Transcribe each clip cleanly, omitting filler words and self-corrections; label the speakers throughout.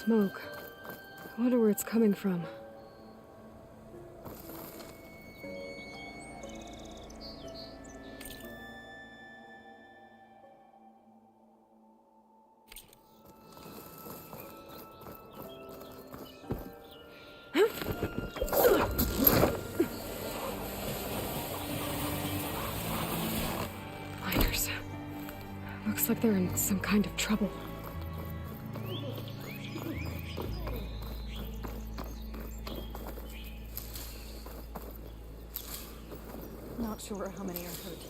Speaker 1: Smoke. I wonder where it's coming from. Miners. Looks like they're in some kind of trouble.
Speaker 2: Not sure how many are hurt.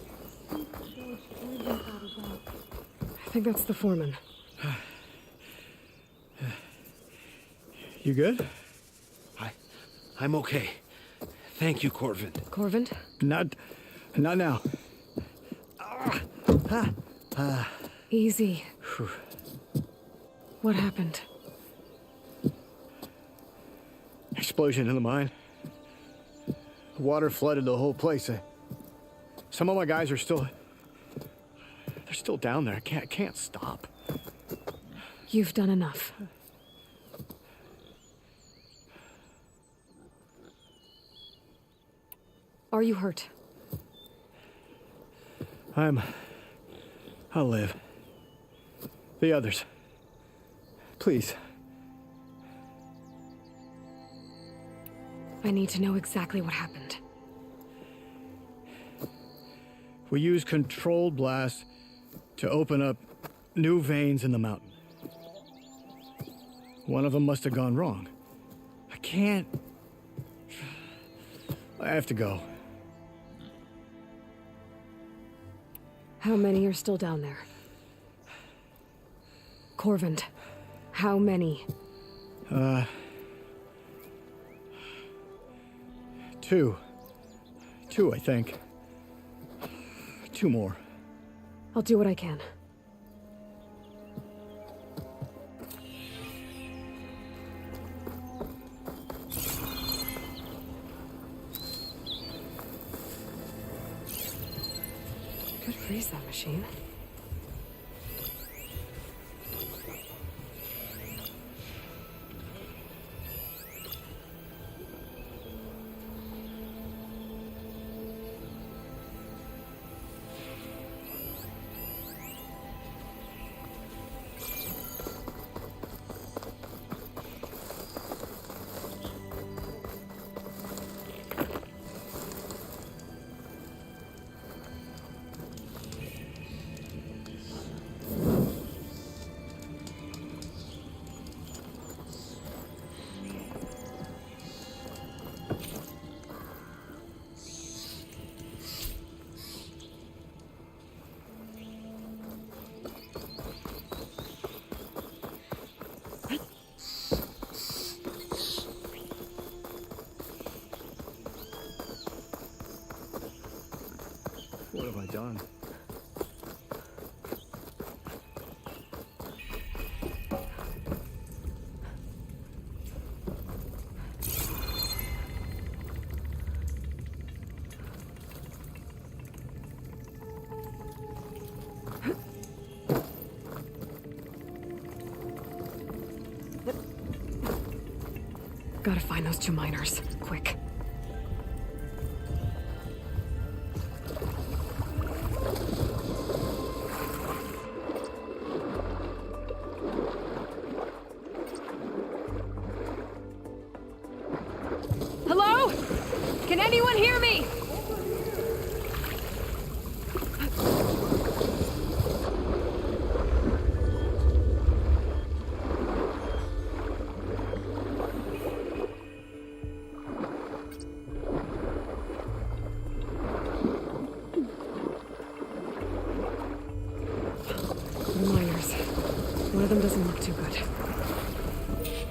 Speaker 1: I think that's the foreman.
Speaker 3: You good?
Speaker 4: I'm okay. Thank you, Corvin.
Speaker 1: Corvin?
Speaker 3: Not now.
Speaker 1: Easy. What happened?
Speaker 3: Explosion in the mine. Water flooded the whole place. Some of my guys are still... They're still down there. I can't stop.
Speaker 1: You've done enough. Are you hurt?
Speaker 3: I'll live. The others. Please.
Speaker 1: I need to know exactly what happened.
Speaker 3: We used controlled blasts to open up new veins in the mountain. One of them must have gone wrong. I have to go.
Speaker 1: How many are still down there? Corvin, how many?
Speaker 3: Two. Two, I think. Two more.
Speaker 1: I'll do what I can. Could freeze that machine.
Speaker 3: What have I done?
Speaker 1: Gotta find those two miners, quick. Hello? Can anyone hear me? Miners. One of them doesn't look too good.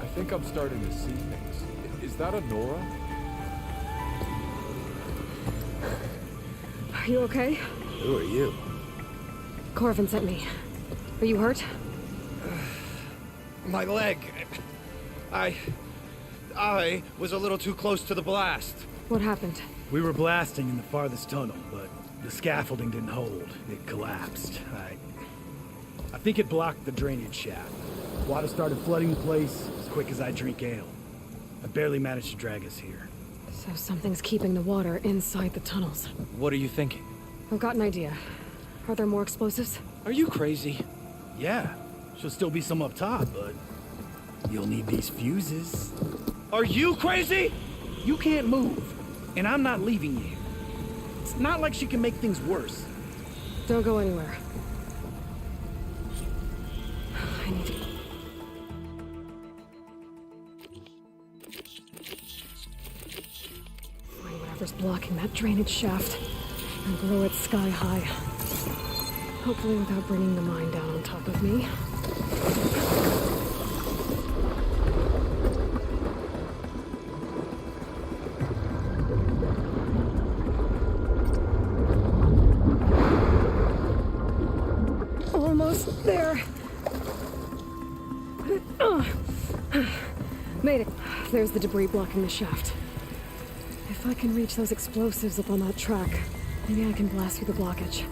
Speaker 5: I think I'm starting to see things. Is that a Nora?
Speaker 1: Are you okay?
Speaker 4: Who are you?
Speaker 1: Corvin sent me. Are you hurt?
Speaker 4: My leg. I was a little too close to the blast.
Speaker 1: What happened?
Speaker 6: We were blasting in the farthest tunnel, but the scaffolding didn't hold. It collapsed. I think it blocked the drainage shaft. Water started flooding the place as quick as I drink ale. I barely managed to drag us here.
Speaker 1: So something's keeping the water inside the tunnels.
Speaker 7: What are you thinking?
Speaker 1: I've got an idea. Are there more explosives?
Speaker 7: Are you crazy?
Speaker 6: Yeah, should still be some up top, but you'll need these fuses.
Speaker 4: Are you crazy?
Speaker 6: You can't move, and I'm not leaving you here. It's not like she can make things worse.
Speaker 1: Don't go anywhere. I need to... Find whatever's blocking that drainage shaft and blow it sky high. Hopefully without bringing the mine down on top of me. Almost there. Made it. There's the debris blocking the shaft. If I can reach those explosives up on that track, maybe I can blast through the blockage.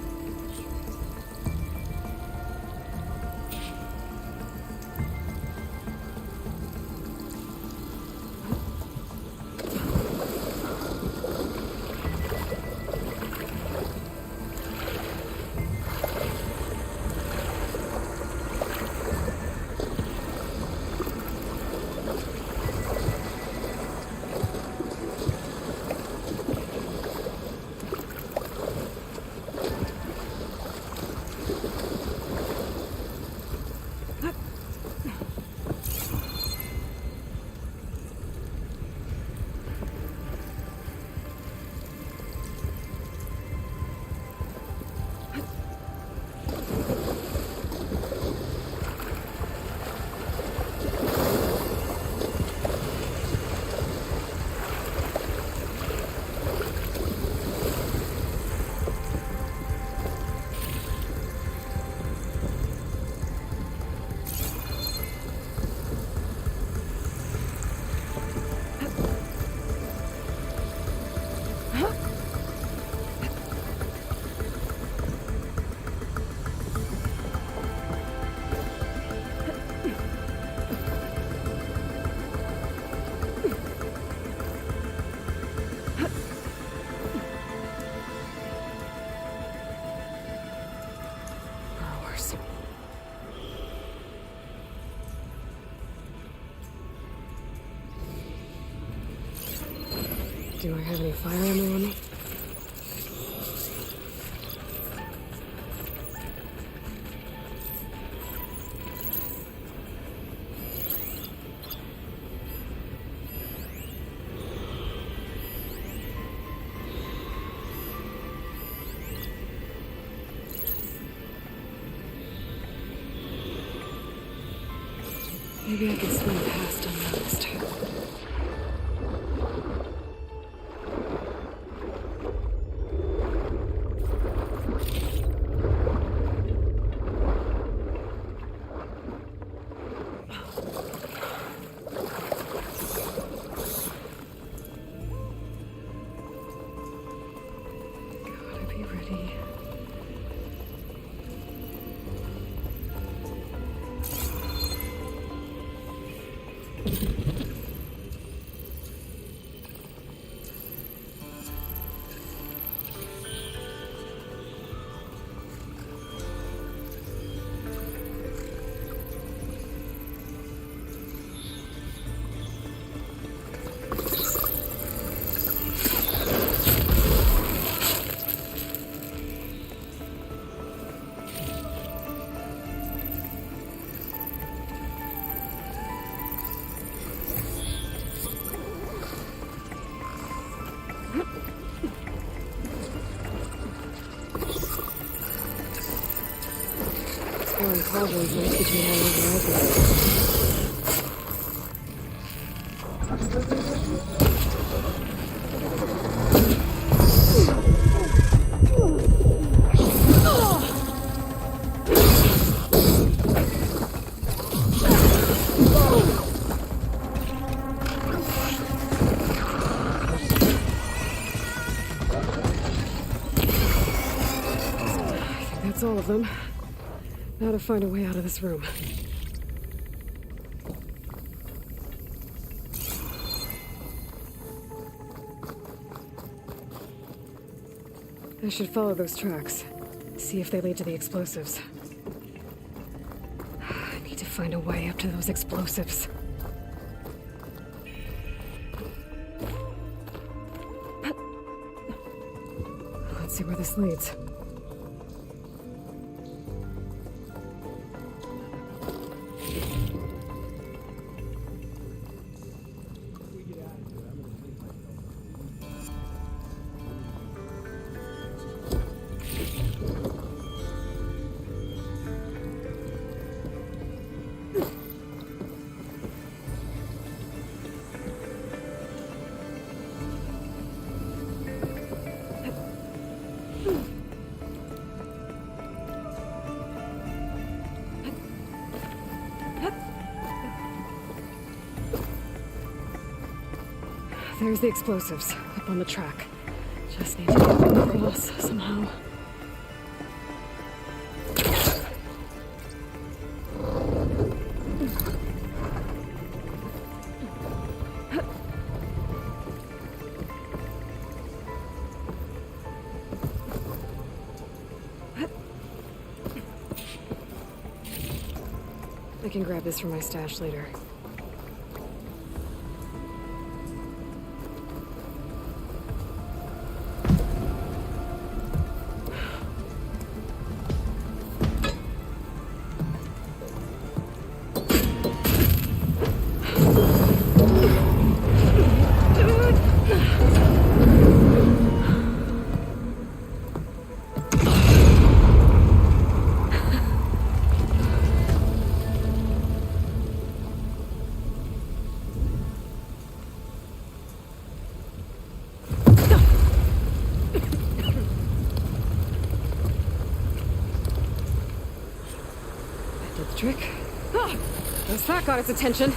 Speaker 1: Do I have any fire ammo on me? Maybe I can swim past unnoticed. Gotta be ready. Exploring cauldrons might teach me how to live life. That's all of them. Now to find a way out of this room. I should follow those tracks. See if they lead to the explosives. I need to find a way up to those explosives. Let's see where this leads. There's the explosives, up on the track. Just need to get them across somehow. I can grab this from my stash later. Trick. Ah, guess that got its attention.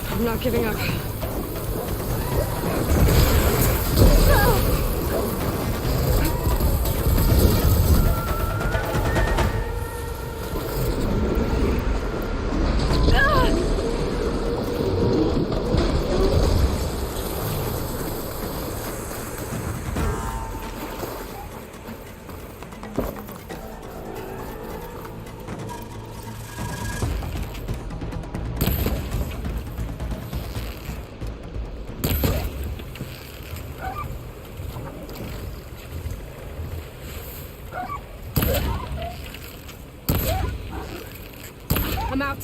Speaker 1: I'm not giving up. I'm out.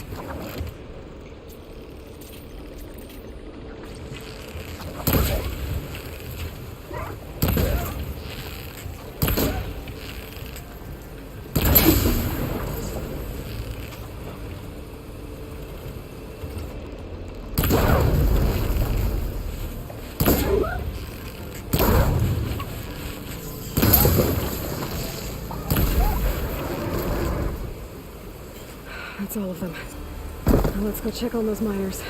Speaker 1: That's all of them. Now let's go check on those miners.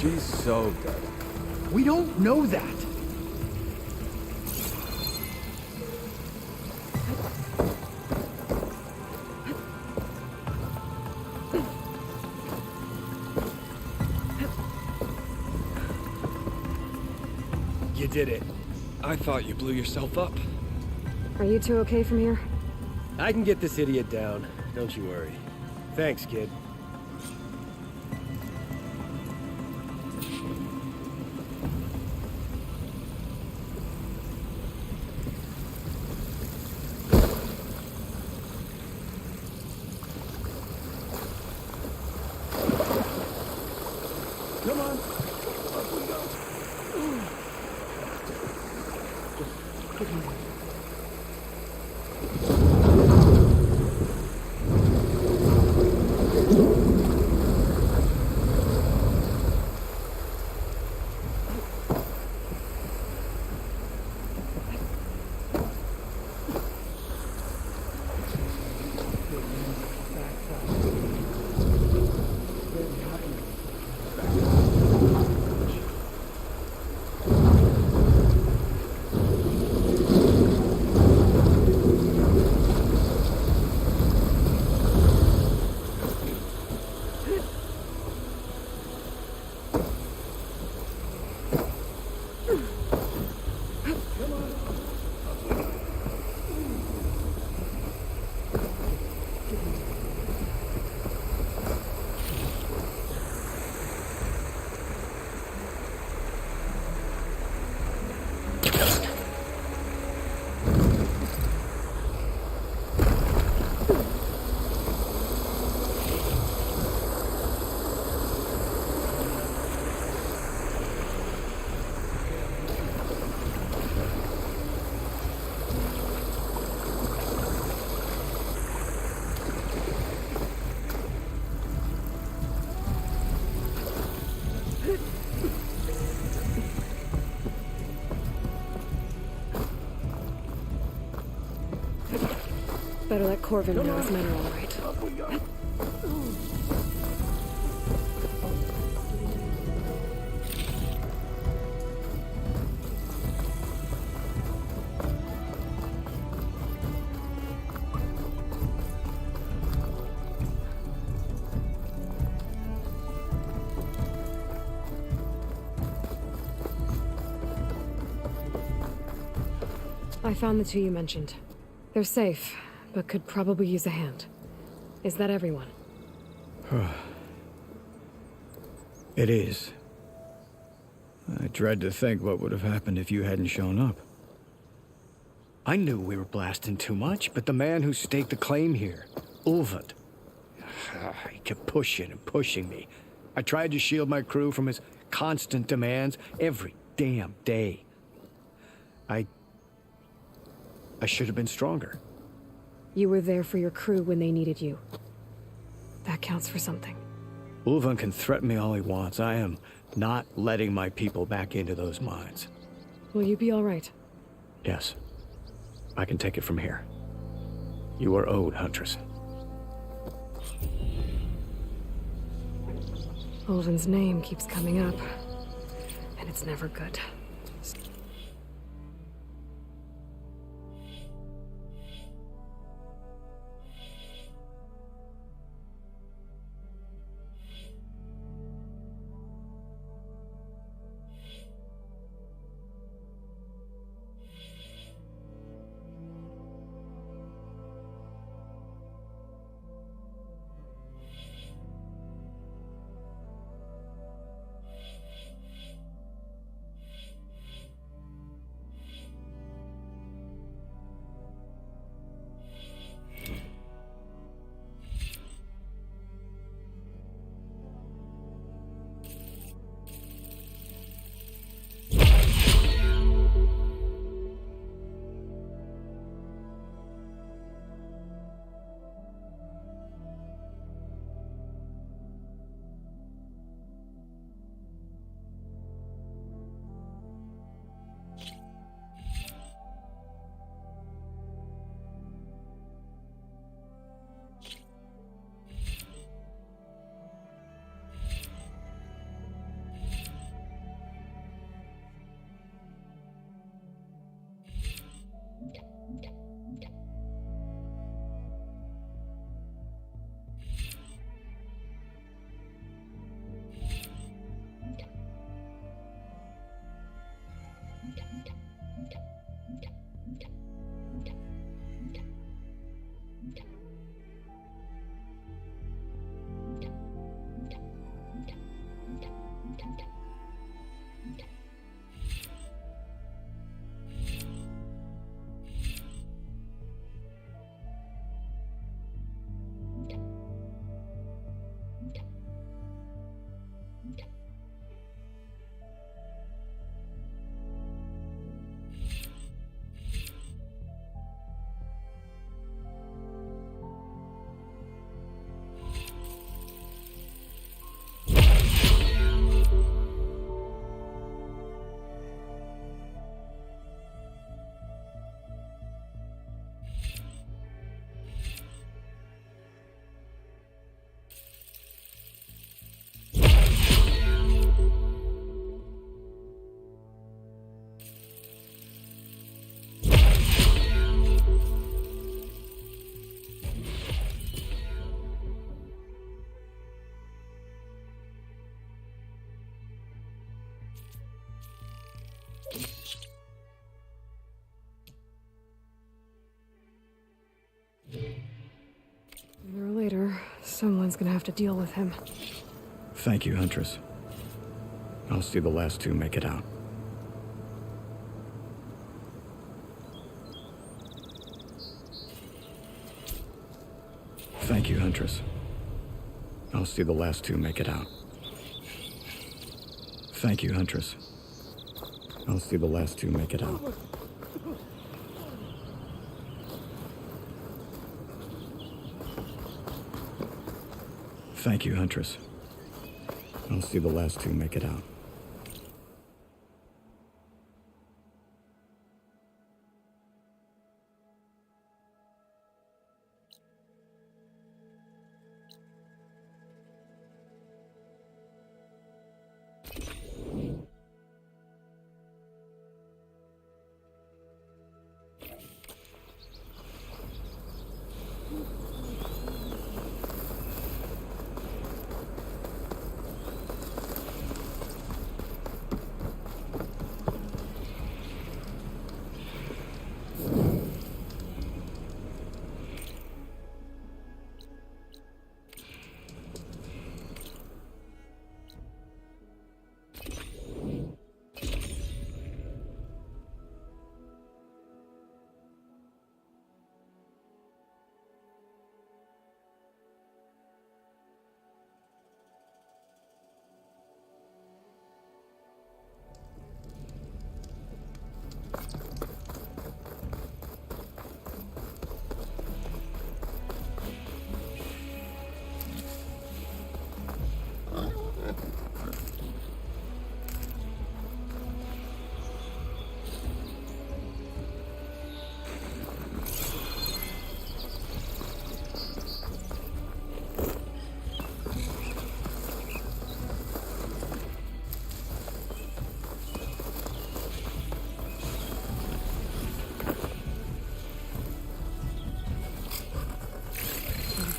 Speaker 5: She's so dead.
Speaker 6: We don't know that. You did it.
Speaker 7: I thought you blew yourself up.
Speaker 1: Are you two okay from here?
Speaker 8: I can get this idiot down. Don't you worry. Thanks, kid.
Speaker 6: Come on.
Speaker 1: Better let Corvin know his men are all right. I found the two you mentioned. They're safe, but could probably use a hand. Is that everyone?
Speaker 3: It is. I dread to think what would have happened if you hadn't shown up. I knew we were blasting too much, but the man who staked the claim here, Ulvund, he kept pushing and pushing me. I tried to shield my crew from his constant demands every damn day. I should have been stronger.
Speaker 1: You were there for your crew when they needed you. That counts for something.
Speaker 3: Ulvund can threaten me all he wants. I am not letting my people back into those mines.
Speaker 1: Will you be all right?
Speaker 3: Yes. I can take it from here. You are owed, Huntress.
Speaker 1: Ulvund's name keeps coming up, and it's never good. later, someone's gonna have to deal with him.
Speaker 3: Thank you, Huntress. I'll see the last two make it out. Thank you, Huntress. I'll see the last two make it out. Thank you, Huntress. I'll see the last two make it out. Thank you, Huntress. I'll see the last two make it out.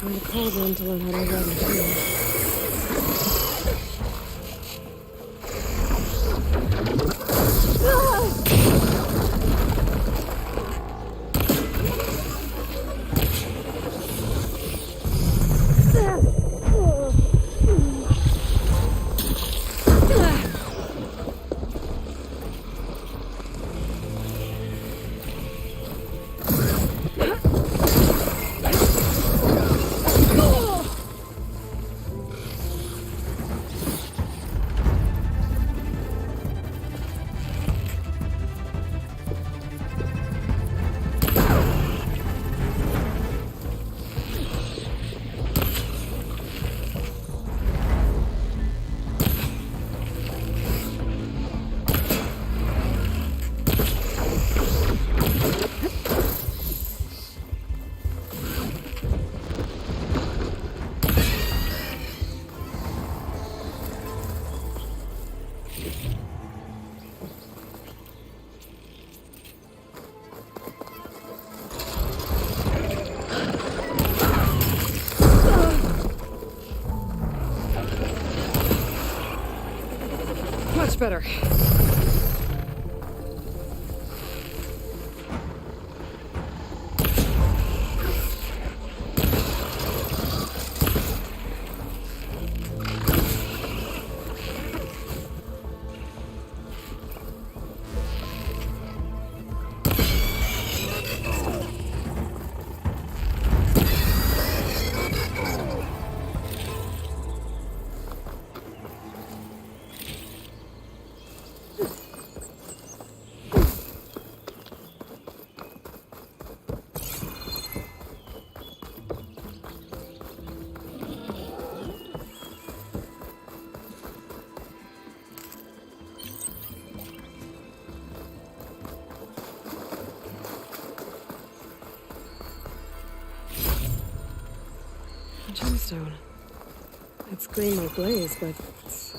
Speaker 1: Find a cauldron to learn how to run too. Much better. Gemstone. It's green like glaze, but it's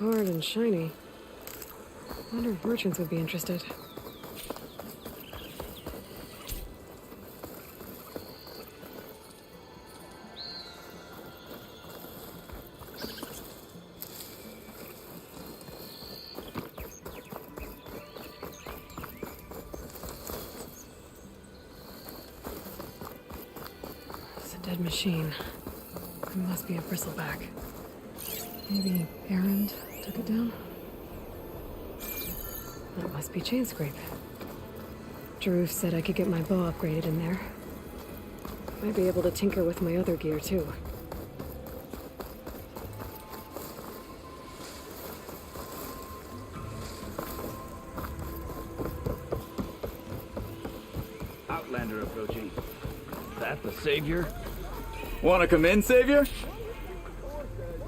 Speaker 1: hard and shiny. I wonder if merchants would be interested. Dead machine. It must be a bristleback. Maybe Erend took it down? That must be Chainscrape. Jaruf said I could get my bow upgraded in there. Might be able to tinker with my other gear, too.
Speaker 6: Outlander approaching. That the savior?
Speaker 4: Wanna come in, Savior?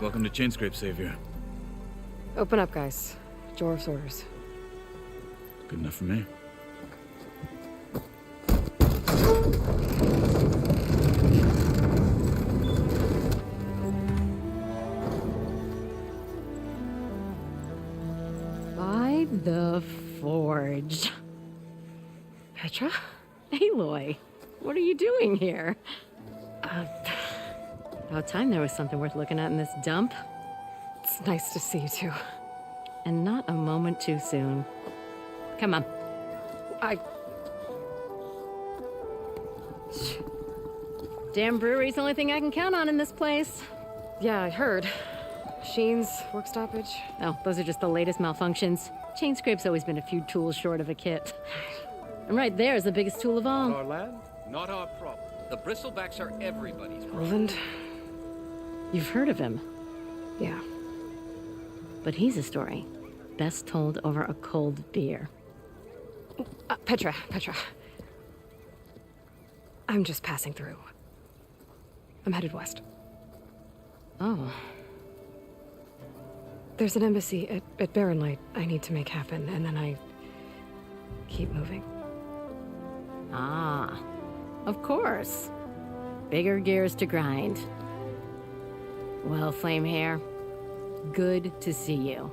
Speaker 4: Welcome to Chainscrape, Savior.
Speaker 1: Open up, guys. Jorv's orders.
Speaker 4: Good enough for me.
Speaker 9: By the Forge.
Speaker 1: Petra?
Speaker 9: Aloy, what are you doing here? About time there was something worth looking at in this dump.
Speaker 1: It's nice to see you, too.
Speaker 9: And not a moment too soon. Come on. Damn brewery's the only thing I can count on in this place.
Speaker 1: Yeah, I heard. Machines, work stoppage.
Speaker 9: Oh, those are just the latest malfunctions. Chainscrape's always been a few tools short of a kit. And right there is the biggest tool of all.
Speaker 8: Our land?
Speaker 7: Not our problem. The bristlebacks are everybody's problem.
Speaker 1: Roland?
Speaker 9: You've heard of him,
Speaker 1: Yeah.
Speaker 9: but he's a story best told over a cold beer.
Speaker 1: Petra. I'm just passing through. I'm headed west.
Speaker 9: Oh,
Speaker 1: There's an embassy at Barrenlight I need to make happen, and then I keep moving.
Speaker 9: ah, of course. Bigger gears to grind. Well, Flamehair, good to see you.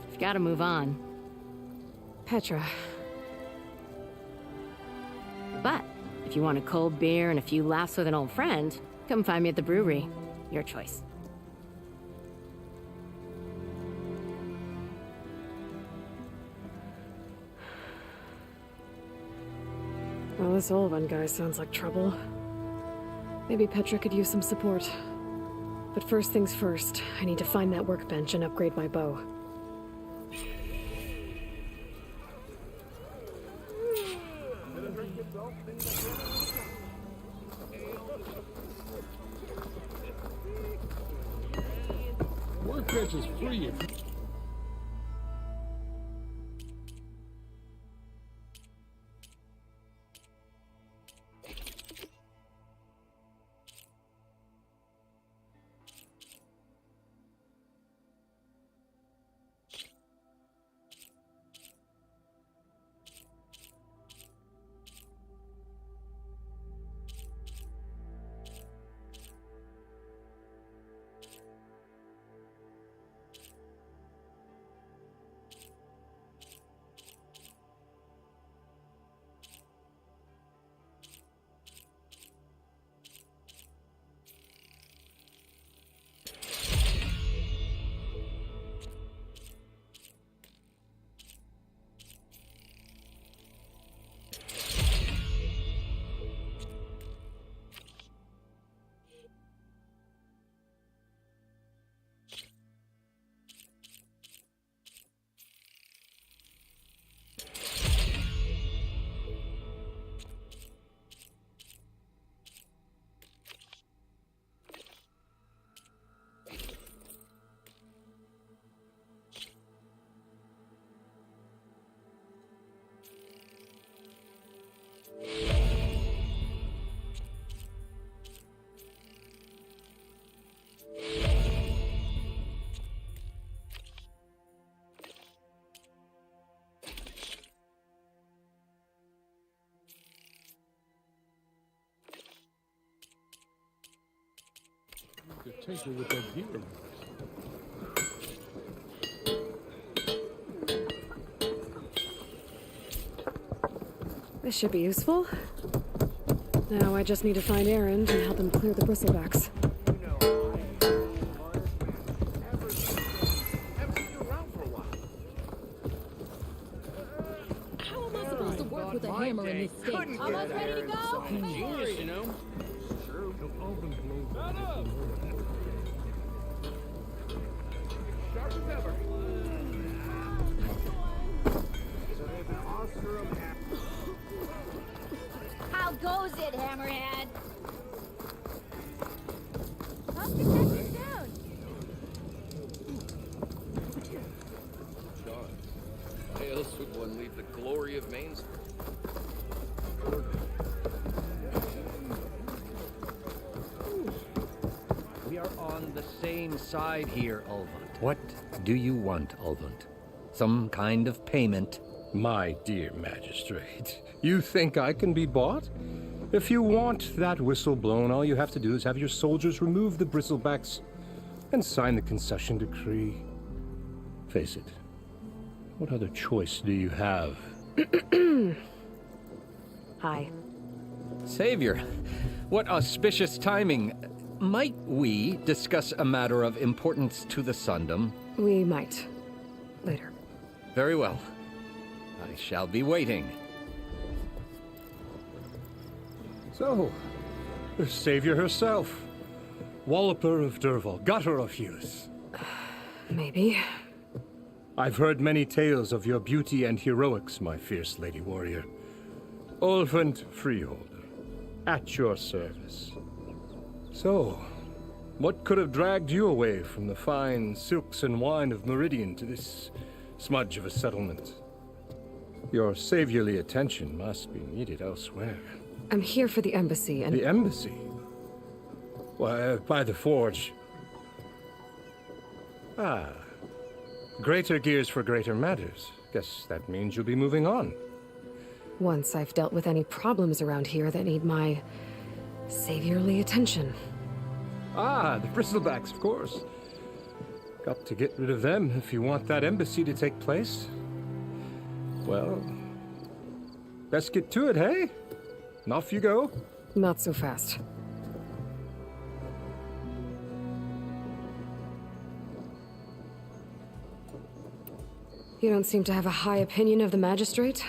Speaker 9: You've got to move on.
Speaker 1: Petra.
Speaker 9: But if you want a cold beer and a few laughs with an old friend, come find me at the brewery. Your choice.
Speaker 1: Well, this Olvan guy sounds like trouble. Maybe Petra could use some support. But first things first, I need to find that workbench and upgrade my bow.
Speaker 5: Workbench is free. To tinker with that gear.
Speaker 1: This should be useful. Now I just need to find Erend and help him clear the bristlebacks.
Speaker 10: How am I supposed to work with a hammer in this state? Almost ready to go?
Speaker 7: Genius, you know.
Speaker 5: True.
Speaker 10: How goes it, Hammerhead? Hope to catch you soon.
Speaker 7: John, why else would one leave the glory of Main Street?
Speaker 11: We are on the same side here, Ulvant. What do you want, Ulvant? Some kind of payment?
Speaker 12: My dear magistrate, you think I can be bought? If you want that whistle blown, all you have to do is have your soldiers remove the bristlebacks and sign the concession decree. Face it, what other choice do you have?
Speaker 1: Hi.
Speaker 11: Savior, what auspicious timing. Might we discuss a matter of importance to the Sundom?
Speaker 1: We might. Later.
Speaker 11: Very well. I shall be waiting.
Speaker 12: So, the savior herself. Walloper of Derval, gutter of youth.
Speaker 1: Maybe.
Speaker 12: I've heard many tales of your beauty and heroics, my fierce lady warrior. Ulvant Freeholder, at your service. So, what could have dragged you away from the fine silks and wine of Meridian to this smudge of a settlement? Your saviorly attention must be needed elsewhere.
Speaker 1: I'm here for the embassy and...
Speaker 12: The embassy? Why, by the forge. Ah. Greater gears for greater matters. Guess that means you'll be moving on.
Speaker 1: Once I've dealt with any problems around here that need my saviorly attention.
Speaker 12: Ah, the bristlebacks, of course. Got to get rid of them if you want that embassy to take place. Well, best get to it, hey? And off you go.
Speaker 1: Not so fast. You don't seem to have a high opinion of the magistrate?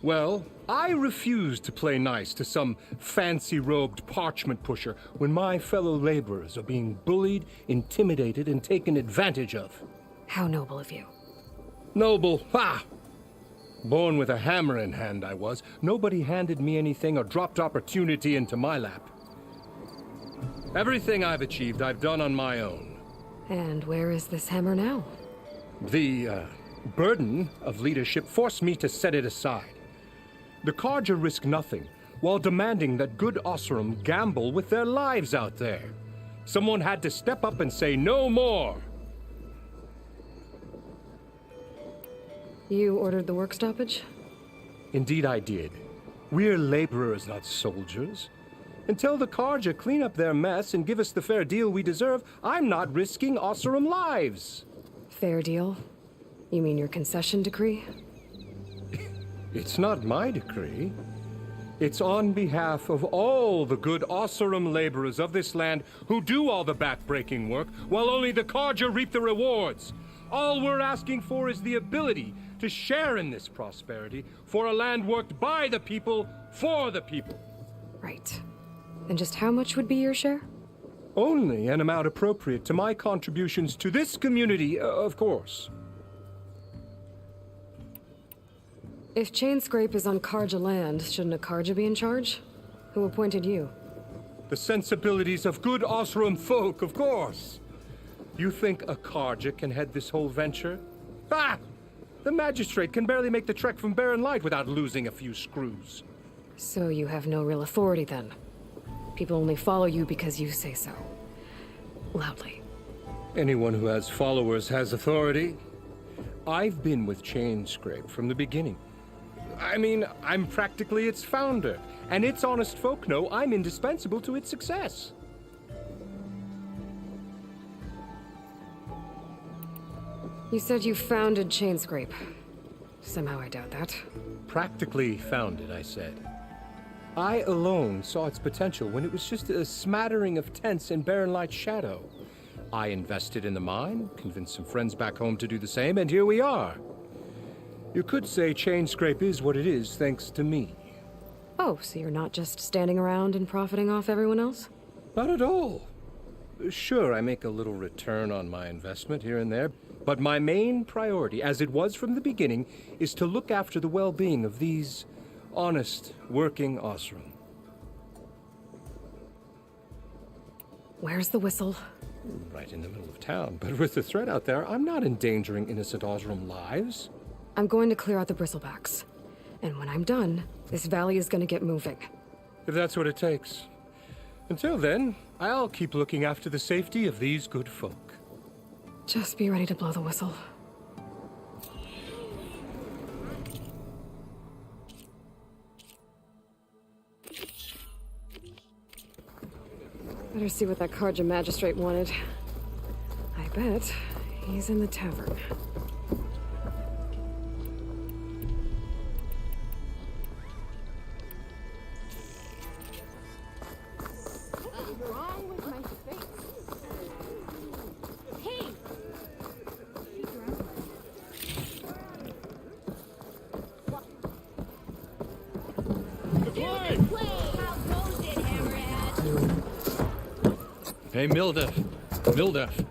Speaker 12: Well, I refuse to play nice to some fancy-robed parchment pusher when my fellow laborers are being bullied, intimidated, and taken advantage of.
Speaker 1: How noble of you.
Speaker 12: Noble? Ha! Born with a hammer in hand, I was. Nobody handed me anything or dropped opportunity into my lap. Everything I've achieved, I've done on my own.
Speaker 1: And where is this hammer now?
Speaker 12: The, burden of leadership forced me to set it aside. The Carja risk nothing, while demanding that good Osseram gamble with their lives out there. Someone had to step up and say no more.
Speaker 1: You ordered the work stoppage?
Speaker 12: Indeed I did. We're laborers, not soldiers. Until the Carja clean up their mess and give us the fair deal we deserve, I'm not risking Osseram lives.
Speaker 1: Fair deal? You mean your concession decree?
Speaker 12: It's not my decree. It's on behalf of all the good Osseram laborers of this land who do all the back-breaking work, while only the Carja reap the rewards. All we're asking for is the ability to share in this prosperity for a land worked by the people, for the people.
Speaker 1: Right. And just how much would be your share?
Speaker 12: Only an amount appropriate to my contributions to this community, of course.
Speaker 1: If Chainscrape is on Carja land, shouldn't a Carja be in charge? Who appointed you?
Speaker 12: The sensibilities of good Osseram folk, of course. You think a Carja can head this whole venture? Ah! The magistrate can barely make the trek from Barren Light without losing a few screws.
Speaker 1: So you have no real authority then? People only follow you because you say so. Loudly.
Speaker 12: Anyone who has followers has authority. I've been with Chainscrape from the beginning. I mean, I'm practically its founder, and its honest folk know I'm indispensable to its success.
Speaker 1: You said you founded Chainscrape. Somehow I doubt that.
Speaker 12: Practically founded, I said. I alone saw its potential when it was just a smattering of tents in Barren Light's shadow. I invested in the mine, convinced some friends back home to do the same, and here we are. You could say Chainscrape is what it is thanks to me.
Speaker 1: Oh, so you're not just standing around and profiting off everyone else?
Speaker 12: Not at all. Sure, I make a little return on my investment here and there, but my main priority, as it was from the beginning, is to look after the well-being of these honest, working Osram.
Speaker 1: Where's the whistle?
Speaker 12: Right in the middle of town, but with the threat out there, I'm not endangering innocent Osram lives.
Speaker 1: I'm going to clear out the bristlebacks. And when I'm done, this valley is going to get moving.
Speaker 12: If that's what it takes. Until then, I'll keep looking after the safety of these good folk.
Speaker 1: Just be ready to blow the whistle. Better see what that Karja magistrate wanted. I bet he's in the tavern.
Speaker 4: Hey, Mildef. Mildef.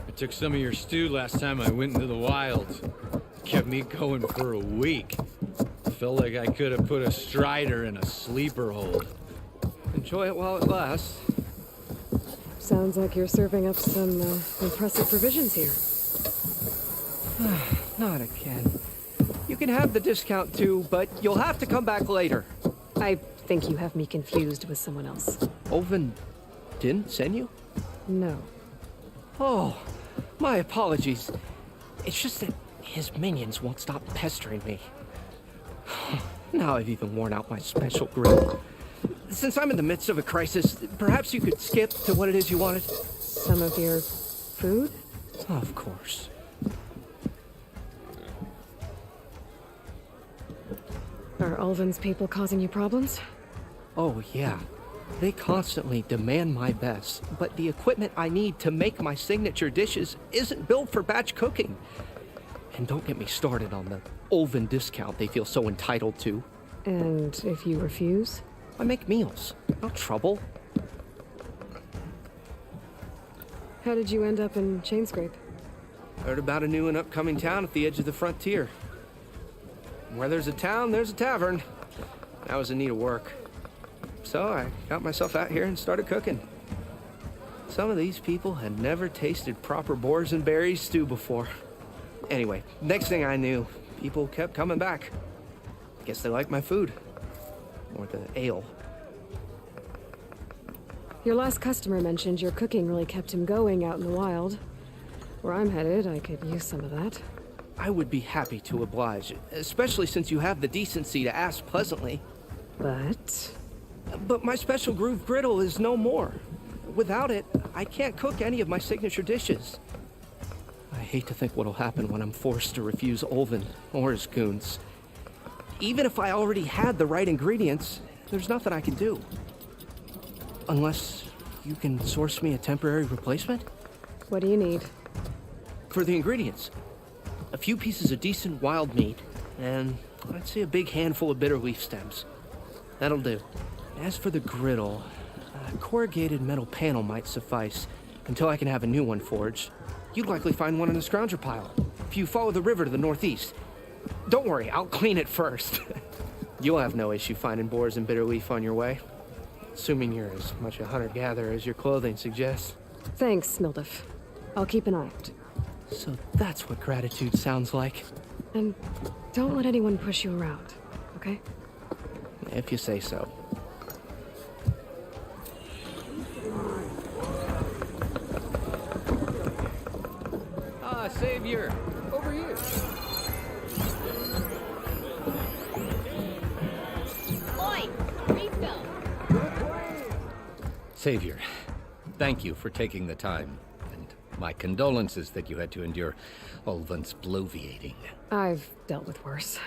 Speaker 4: I took some of your stew last time I went into the wilds. Kept me going for a week. Felt like I could have put a strider in a sleeper hold.
Speaker 11: Enjoy it while it lasts.
Speaker 1: Sounds like you're serving up some impressive provisions here.
Speaker 11: Not again. You can have the discount too, but you'll have to come back later.
Speaker 1: I think you have me confused with someone else.
Speaker 11: Oven didn't send you?
Speaker 1: No.
Speaker 11: Oh, my apologies. It's just that his minions won't stop pestering me. Now I've even worn out my special grill. Since I'm in the midst of a crisis, perhaps you could skip to what it is you wanted?
Speaker 1: Some of your food?
Speaker 11: Of course.
Speaker 1: Are Ulvin's people causing you problems?
Speaker 11: Oh, yeah. They constantly demand my best, but the equipment I need to make my signature dishes isn't built for batch cooking. And don't get me started on the Ulvin discount they feel so entitled to.
Speaker 1: And if you refuse?
Speaker 11: I make meals, not trouble.
Speaker 1: How did you end up in Chainscrape?
Speaker 11: Heard about a new and upcoming town at the edge of the frontier. Where there's a town, there's a tavern. I was in need of work. So I got myself out here and started cooking. Some of these people had never tasted proper boars and berries stew before. Anyway, next thing I knew, people kept coming back. Guess they liked my food. Or the ale.
Speaker 1: Your last customer mentioned your cooking really kept him going out in the wild. Where I'm headed, I could use some of that.
Speaker 11: I would be happy to oblige, especially since you have the decency to ask pleasantly. But my special groove griddle is no more. Without it, I can't cook any of my signature dishes. I hate to think what'll happen when I'm forced to refuse Ulvin or his goons. Even if I already had the right ingredients, there's nothing I can do. Unless you can source me a temporary replacement?
Speaker 1: What do you need?
Speaker 11: For the ingredients, a few pieces of decent wild meat, and I'd say a big handful of bitter leaf stems. That'll do. As for the griddle, a corrugated metal panel might suffice until I can have a new one forged. You'd likely find one in the scrounger pile if you follow the river to the northeast. Don't worry, I'll clean it first. You'll have no issue finding boars and bitter leaf on your way. Assuming you're as much a hunter-gatherer as your clothing suggests.
Speaker 1: Thanks, Mildef. I'll keep an eye out.
Speaker 11: So that's what gratitude sounds like.
Speaker 1: And don't let anyone push you around, okay?
Speaker 11: If you say so. Savior! Over here!
Speaker 10: Oi! Refill!
Speaker 11: Savior, thank you for taking the time. And my condolences that you had to endure Ulvin's bloviating.
Speaker 1: I've dealt with worse.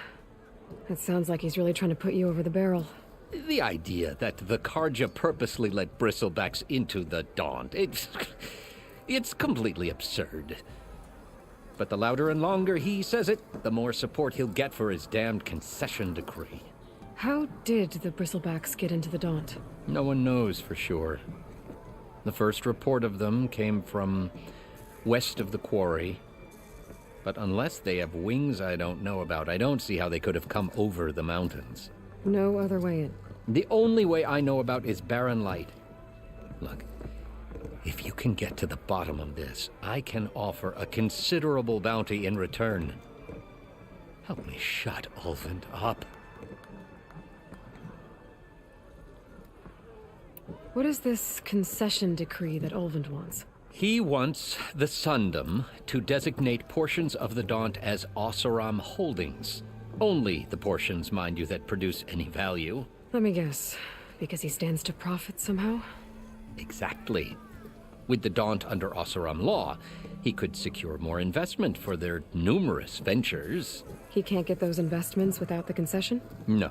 Speaker 1: It sounds like he's really trying to put you over the barrel.
Speaker 11: The idea that the Karja purposely let bristlebacks into the Daunt, it's completely absurd. But the louder and longer he says it, the more support he'll get for his damned concession decree.
Speaker 1: How did the bristlebacks get into the Daunt?
Speaker 13: No one knows for sure. The first report of them came from west of the quarry. But unless they have wings I don't know about, I don't see how they could have come over the mountains.
Speaker 1: No other way in.
Speaker 13: The only way I know about is barren light. Look, if you can get to the bottom of this, I can offer a considerable bounty in return. Help me shut Ulvund up.
Speaker 1: What is this concession decree that Ulvund wants?
Speaker 13: He wants the Sundom to designate portions of the Daunt as Oseram holdings. Only the portions, mind you, that produce any value.
Speaker 1: Let me guess. Because he stands to profit somehow?
Speaker 13: Exactly. With the Daunt under Oseram law, he could secure more investment for their numerous ventures.
Speaker 1: He can't get those investments without the concession?
Speaker 13: No.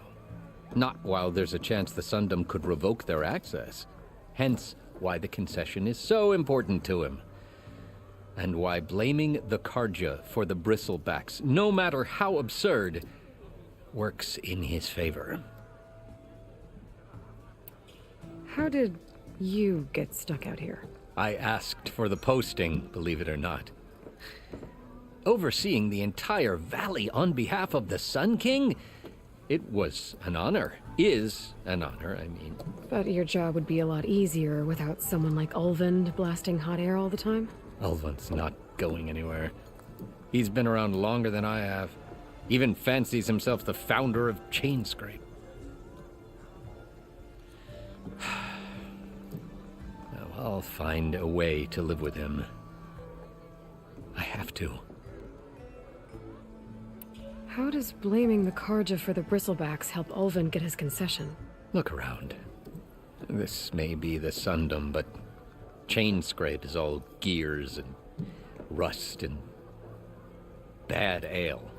Speaker 13: Not while there's a chance the Sundom could revoke their access. Hence why the concession is so important to him. And why blaming the Karja for the bristlebacks, no matter how absurd, works in his favor.
Speaker 1: How did you get stuck out here?
Speaker 13: I asked for the posting, believe it or not. Overseeing the entire valley on behalf of the Sun King? It was an honor. Is an honor, I mean.
Speaker 1: But your job would be a lot easier without someone like Ulvund blasting hot air all the time?
Speaker 13: Ulvund's not going anywhere. He's been around longer than I have. Even fancies himself the founder of Chainscrape. Now, I'll find a way to live with him. I have to.
Speaker 1: How does blaming the Karja for the bristlebacks help Ulvund get his concession?
Speaker 13: Look around. This may be the Sundom, but Chainscrape is all gears and rust and bad ale.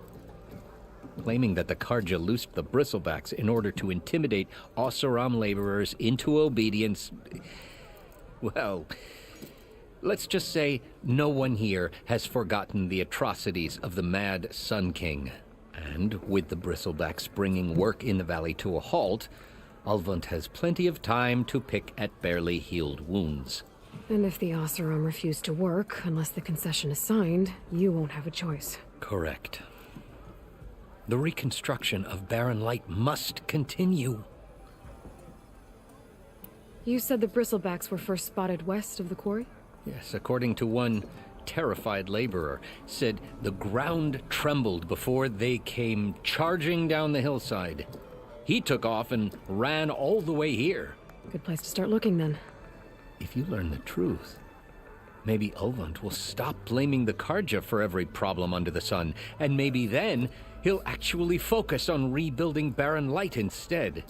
Speaker 13: Claiming that the Karja loosed the bristlebacks in order to intimidate Oseram laborers into obedience. Well, let's just say no one here has forgotten the atrocities of the mad Sun King. And with the bristlebacks bringing work in the valley to a halt, Ulvund has plenty of time to pick at barely healed wounds.
Speaker 1: And if the Oseram refuse to work, unless the concession is signed, you won't have a choice.
Speaker 13: Correct. The reconstruction of barren light must continue.
Speaker 1: You said the bristlebacks were first spotted west of the quarry?
Speaker 13: Yes, according to one terrified laborer, said the ground trembled before they came charging down the hillside. He took off and ran all the way here.
Speaker 1: Good place to start looking, then.
Speaker 13: If you learn the truth, maybe Ulvund will stop blaming the Karja for every problem under the sun, and maybe then he'll actually focus on rebuilding barren light instead.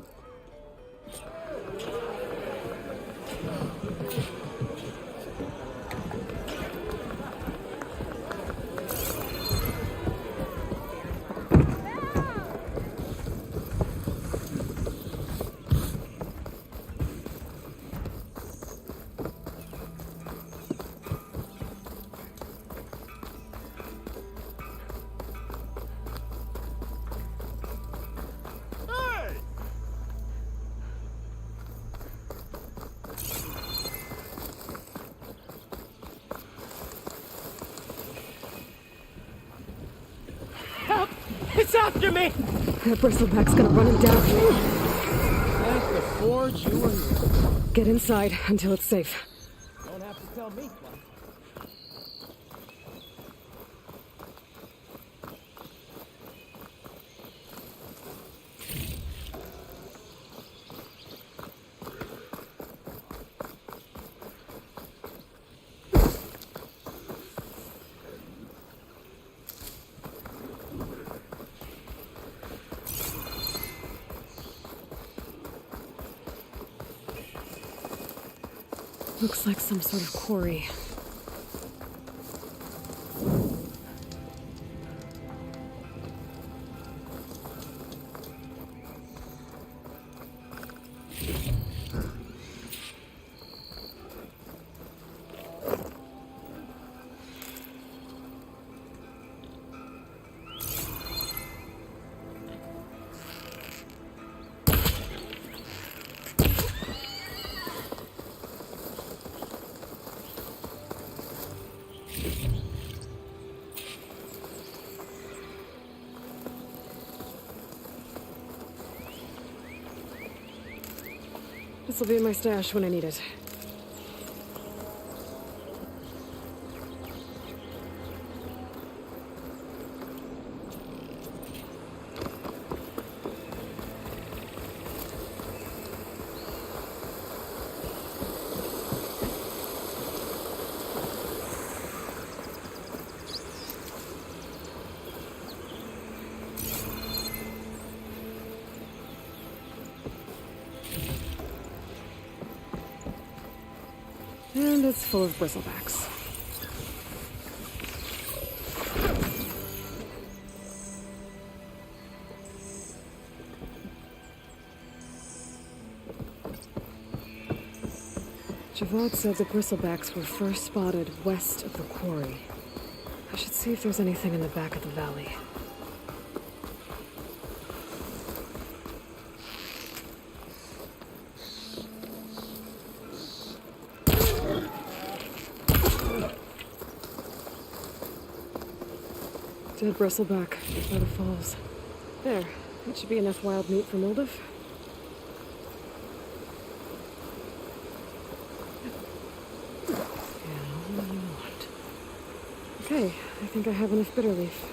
Speaker 6: It's after me!
Speaker 1: That bristleback's gonna run him down.
Speaker 6: Thank the forge, you and
Speaker 1: Get inside until it's safe.
Speaker 6: don't have to tell me twice.
Speaker 1: Looks like some sort of quarry. This'll be in my stash when I need it. And it's full of bristlebacks. Javad said the bristlebacks were first spotted west of the quarry. I should see if there's anything in the back of the valley. Dead bristleback by the falls. There. That should be enough wild meat for Moldov. Yeah, all you want. Okay, I think I have enough bitter leaf.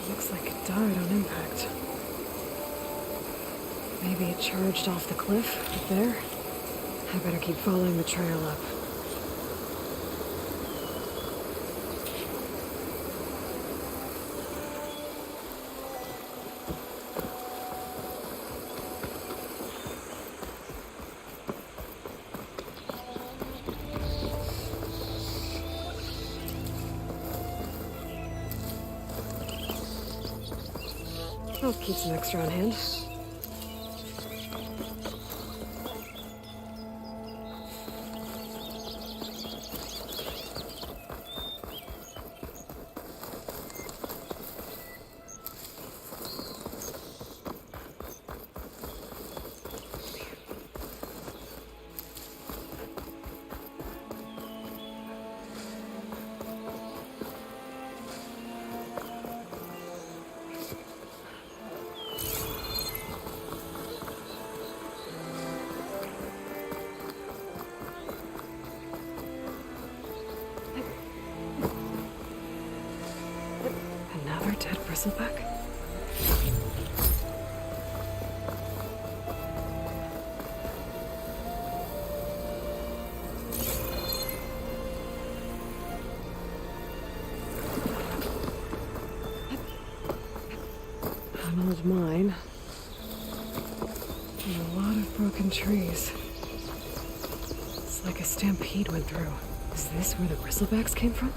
Speaker 1: Looks like it died on impact. Maybe it charged off the cliff up there. I better keep following the trail up. I'll keep some extra on hand. Another dead bristleback? An old mine. And a lot of broken trees. It's like a stampede went through. Is this where the bristlebacks came from?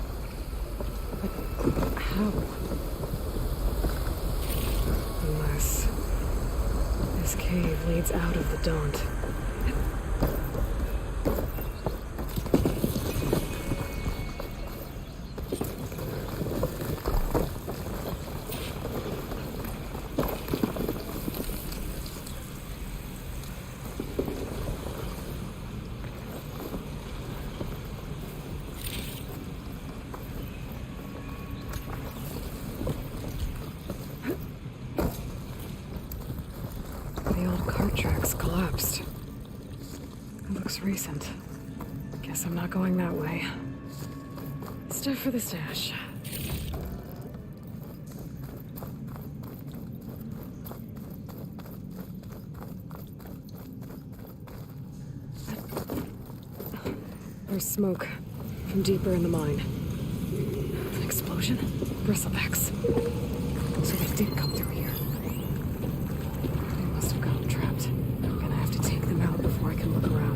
Speaker 1: But how? Unless this cave leads out of the Daunt. Tracks collapsed. It looks recent. Guess I'm not going that way. Stuff for the stash. There's smoke from deeper in the mine. An explosion? Bristlebacks. So they did come through here. They must have gotten trapped. I'm gonna have to take them out before I can look around.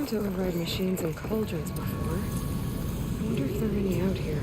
Speaker 1: known to override machines and cauldrons before. I wonder if there are any out here.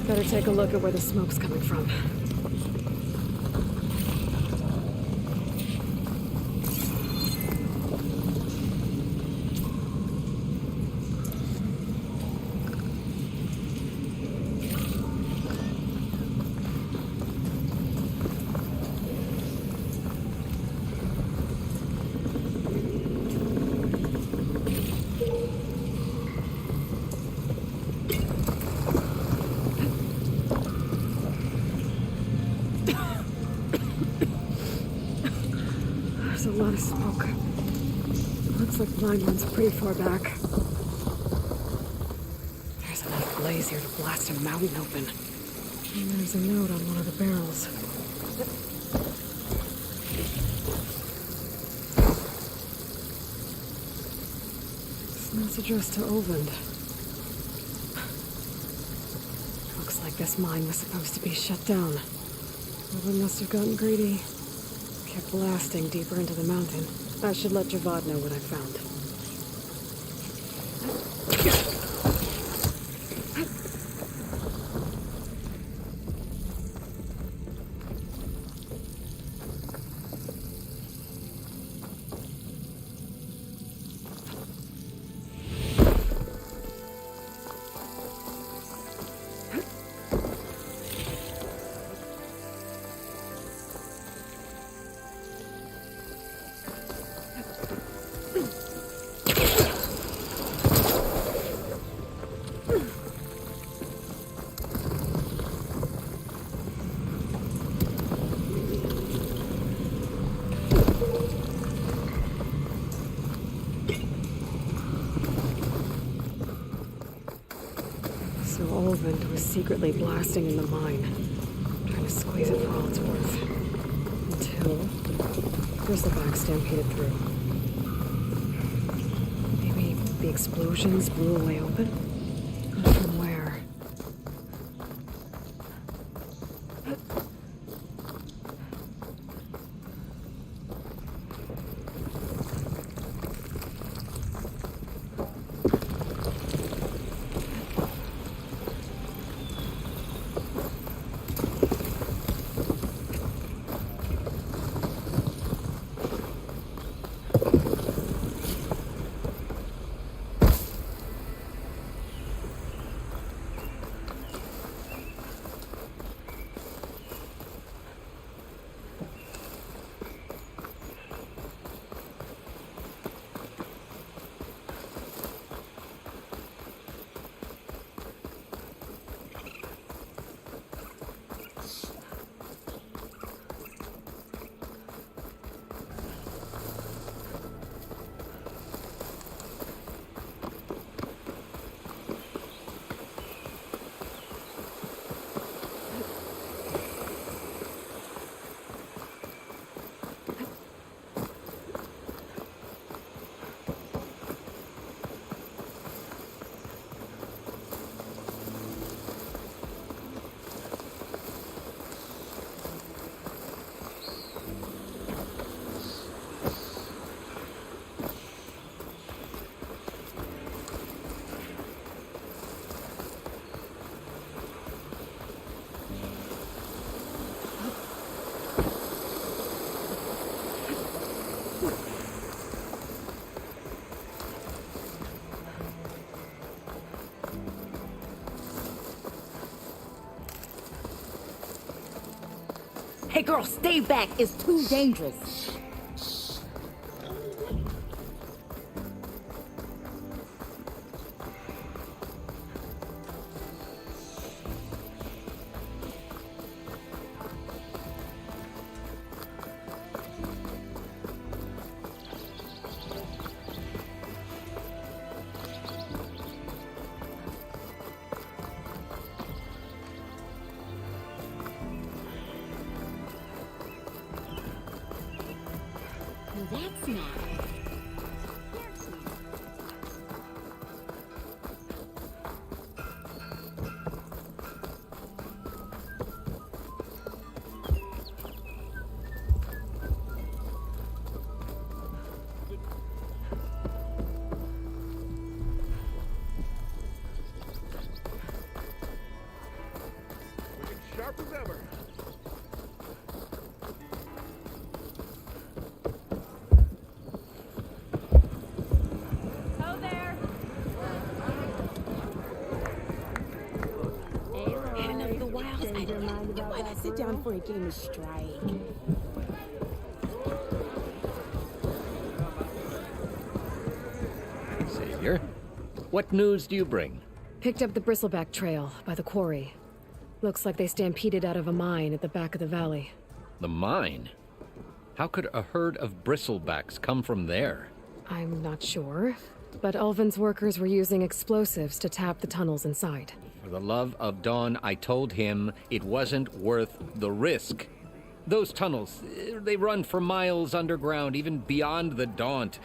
Speaker 1: Better take a look at where the smoke's coming from. There's a lot of smoke. Looks like the line runs pretty far back. There's enough blaze here to blast a mountain open. And there's a note on one of the barrels. This note's addressed to Olvend. Looks like this mine was supposed to be shut down. Olvend must have gotten greedy. Kept blasting deeper into the mountain. I should let Javad know what I found. So Olvend was secretly blasting in the mine, trying to squeeze it for all it's worth. until bristleback stampeded through. Maybe the explosions blew a way open? But from where?
Speaker 10: Hey girl, stay back. It's too dangerous. That's not.
Speaker 5: Sharp as ever.
Speaker 10: Why not sit down for a game of strike?
Speaker 13: Savior, what news do you bring?
Speaker 1: Picked up the bristleback trail by the quarry. Looks like they stampeded out of a mine at the back of the valley.
Speaker 13: The mine? How could a herd of bristlebacks come from there?
Speaker 1: I'm not sure, but Ulvin's workers were using explosives to tap the tunnels inside.
Speaker 13: For the love of Dawn, I told him it wasn't worth the risk. Those tunnels, they run for miles underground, even beyond the Daunt.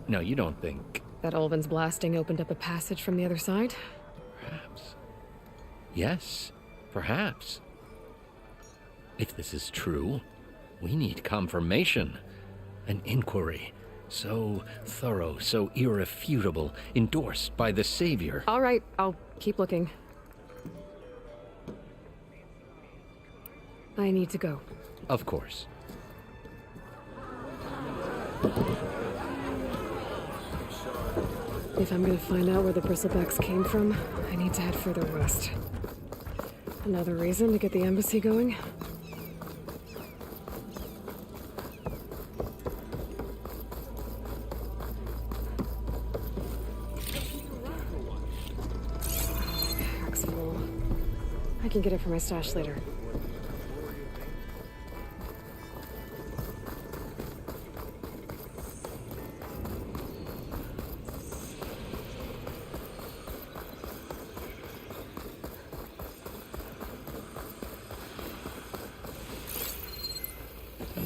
Speaker 13: No, you don't think...
Speaker 1: That Ulvin's blasting opened up a passage from the other side?
Speaker 13: Perhaps. Yes, perhaps. If this is true, we need confirmation. An inquiry. So thorough, so irrefutable, endorsed by the Savior.
Speaker 1: All right, I'll keep looking. I need to go.
Speaker 13: Of course.
Speaker 1: If I'm gonna find out where the bristlebacks came from, I need to head further west. Another reason to get the embassy going? Pack's full. I can get it from my stash later.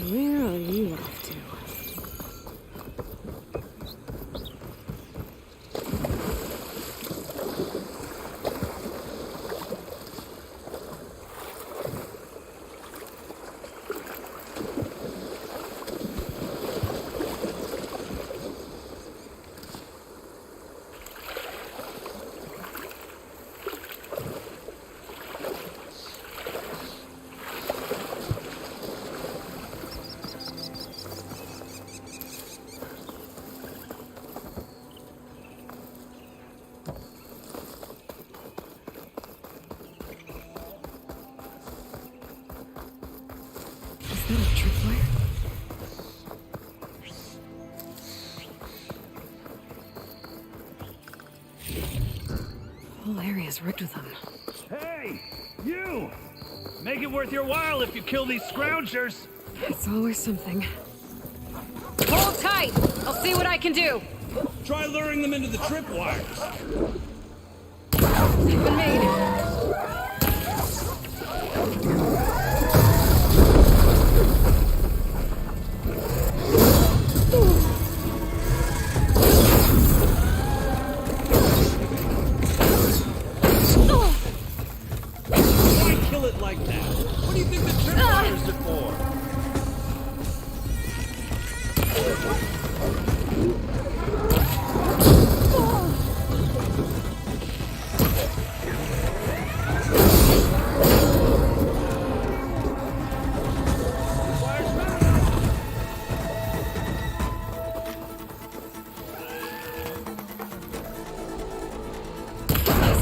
Speaker 1: Where are you off to? Is that a tripwire? The whole area's rigged with them.
Speaker 6: Hey, you! Make it worth your while if you kill these scroungers.
Speaker 1: It's always something.
Speaker 9: Hold tight! I'll see what I can do.
Speaker 6: Try luring them into the tripwires.
Speaker 1: Been made.
Speaker 6: Why kill it like that? What do you think the tripwires are for?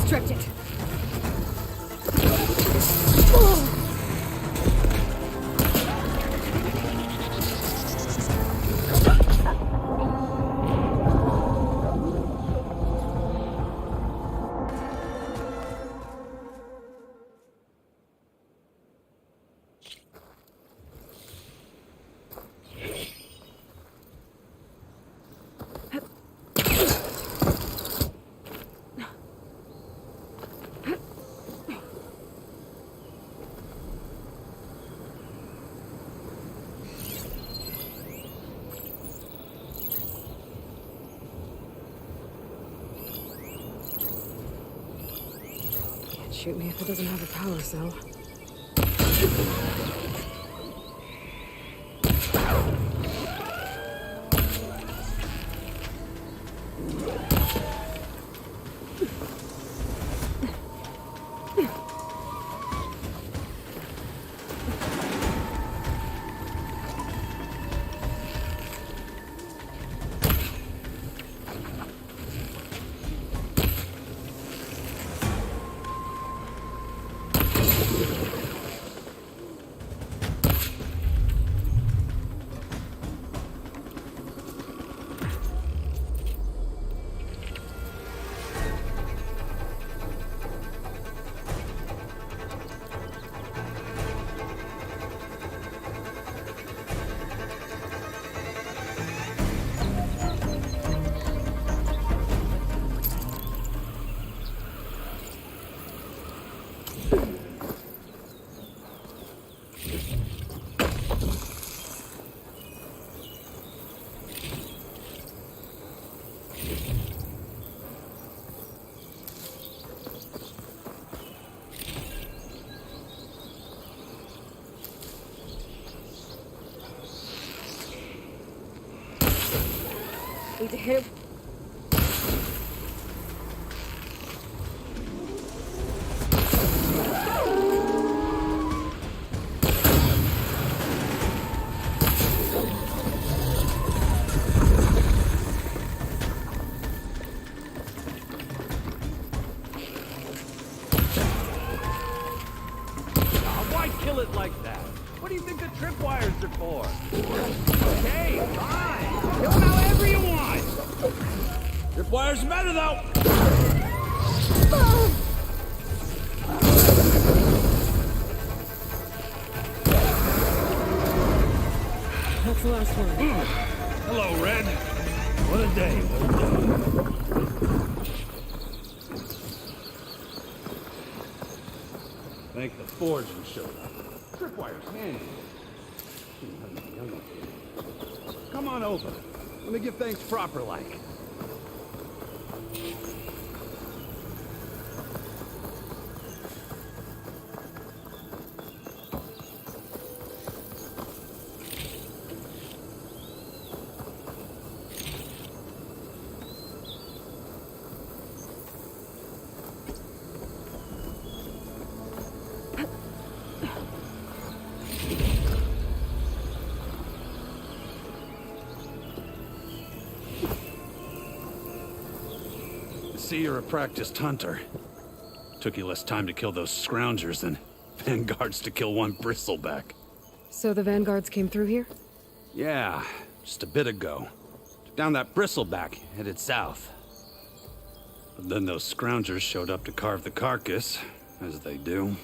Speaker 1: Stripped it. Shoot me if it doesn't have a power cell. Need to hit him.
Speaker 6: Why kill it like that? What do you think the tripwires are for? Okay, fine. Kill them however you want. Tripwires matter, though.
Speaker 1: That's the last one.
Speaker 6: Hello, Red. What a day, what a day. Thank the Forge you showed up. Tripwire's handy. Come on over. Let me give things proper like. See, you're a practiced hunter. Took you less time to kill those scroungers than vanguards to kill one bristleback.
Speaker 1: So the vanguards came through here?
Speaker 6: Yeah, just a bit ago. Took down that bristleback, headed south. But then those scroungers showed up to carve the carcass, as they do.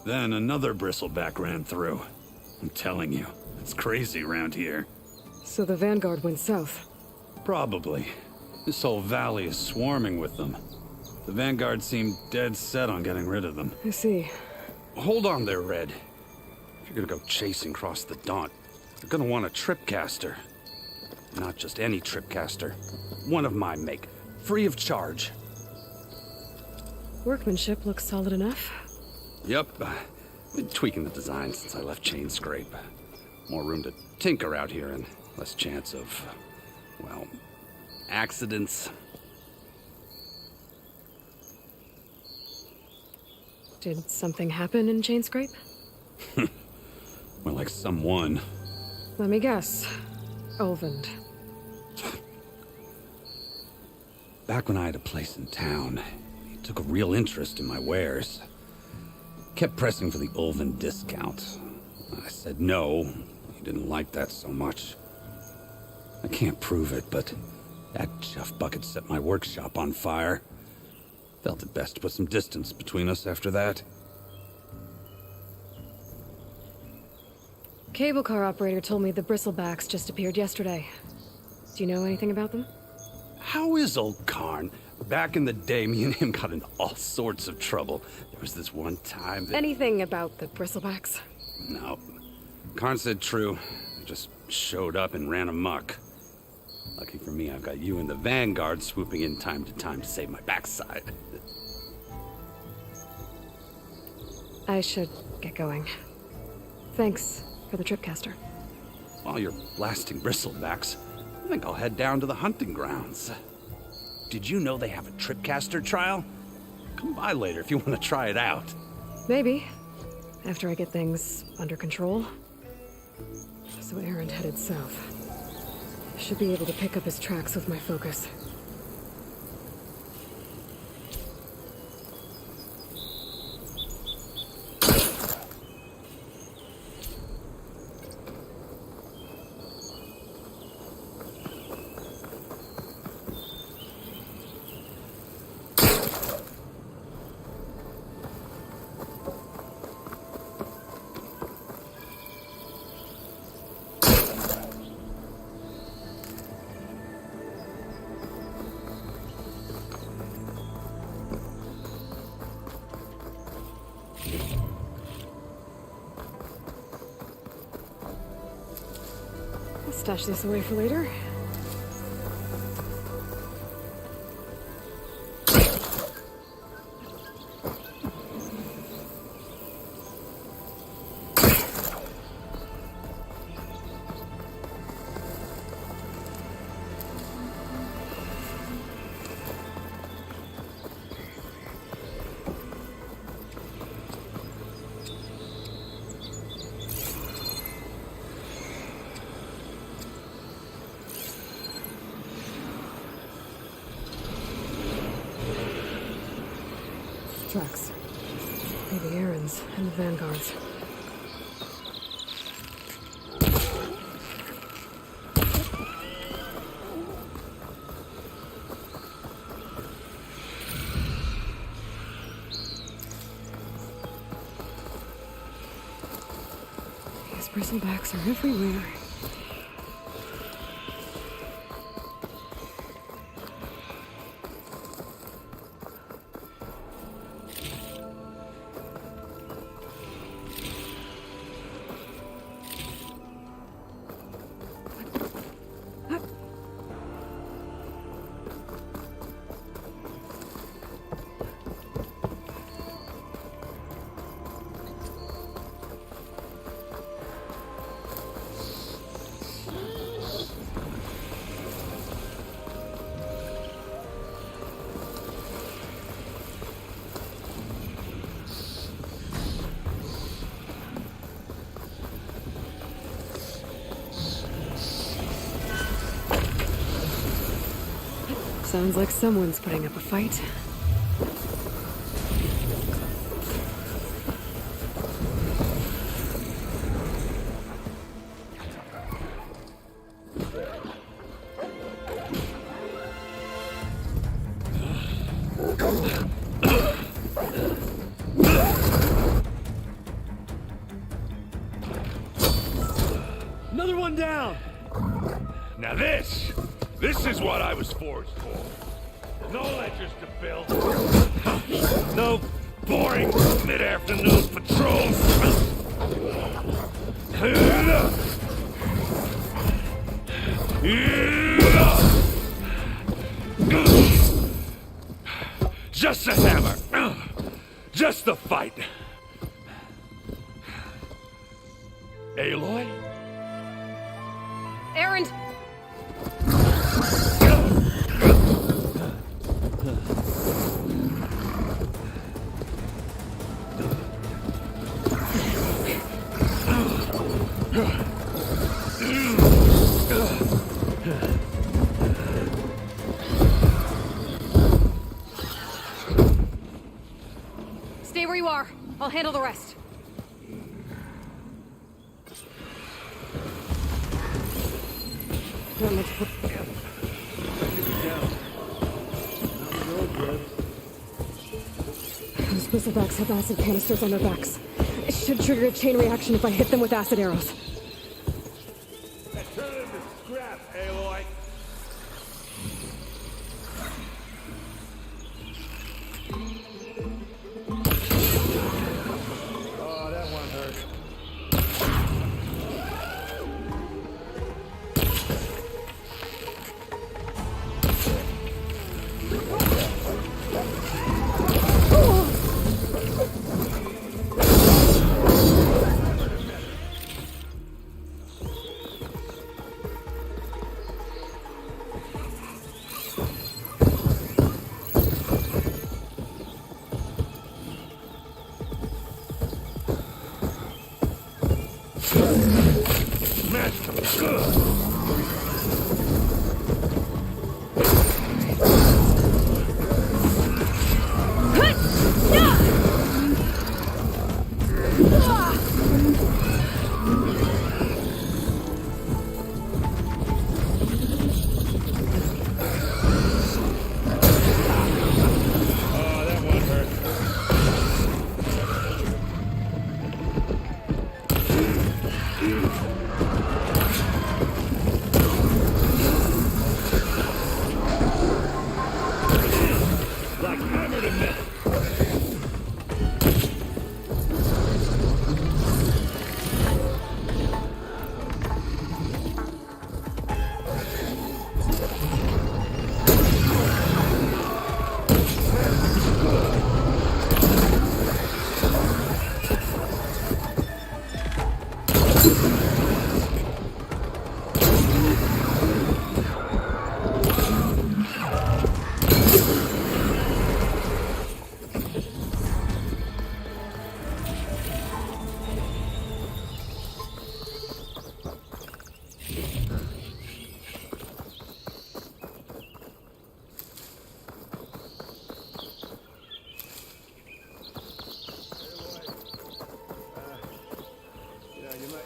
Speaker 6: Then another bristleback ran through. I'm telling you, it's crazy around here.
Speaker 1: So the vanguard went south?
Speaker 6: Probably. This whole valley is swarming with them. The vanguard seemed dead set on getting rid of them.
Speaker 1: I see.
Speaker 6: Hold on there, Red. If you're gonna go chasing across the Daunt, you're gonna want a tripcaster. Not just any tripcaster. One of my make. Free of charge.
Speaker 1: Workmanship looks solid enough.
Speaker 6: Yep. Been tweaking the design since I left Chain Scrape. More room to tinker out here and less chance of, well, accidents.
Speaker 1: Did something happen in Chain Scrape?
Speaker 6: Well, like someone.
Speaker 1: Let me guess. Olvend.
Speaker 6: Back when I had a place in town, he took a real interest in my wares. Kept pressing for the Ulven discount. I said no. He didn't like that so much. I can't prove it, but that chuff bucket set my workshop on fire. Felt it best to put some distance between us after that.
Speaker 1: Cable car operator told me the bristlebacks just appeared yesterday. Do you know anything about them?
Speaker 6: How is old Karn? Back in the day, me and him got into all sorts of trouble. There was this one time that...
Speaker 1: Anything about the bristlebacks?
Speaker 6: No. Karn said true. They just showed up and ran amok. Lucky for me, I've got you and the Vanguard swooping in time to time to save my backside.
Speaker 1: I should get going. Thanks for the tripcaster.
Speaker 6: While you're blasting bristlebacks, I think I'll head down to the hunting grounds. Did you know they have a tripcaster trial? Come by later if you want to try it out.
Speaker 1: Maybe. After I get things under control. So Aaron headed south. Should be able to pick up his tracks with my focus. I'll stash this away for later. Tracks. Maybe Aaron's and the Vanguard's. These bristlebacks are everywhere. Sounds like someone's putting up a fight.
Speaker 8: Another one down!
Speaker 14: Now this is what I was forged for. No ledgers to fill. No boring mid-afternoon patrols. Just a hammer. Just the fight. Aloy?
Speaker 1: Errand! Stay where you are. I'll handle the rest. Not much. Those bristlebacks have acid canisters on their backs. It should trigger a chain reaction if I hit them with acid arrows.
Speaker 14: Turn them to scrap, Aloy. Oh, that one hurt.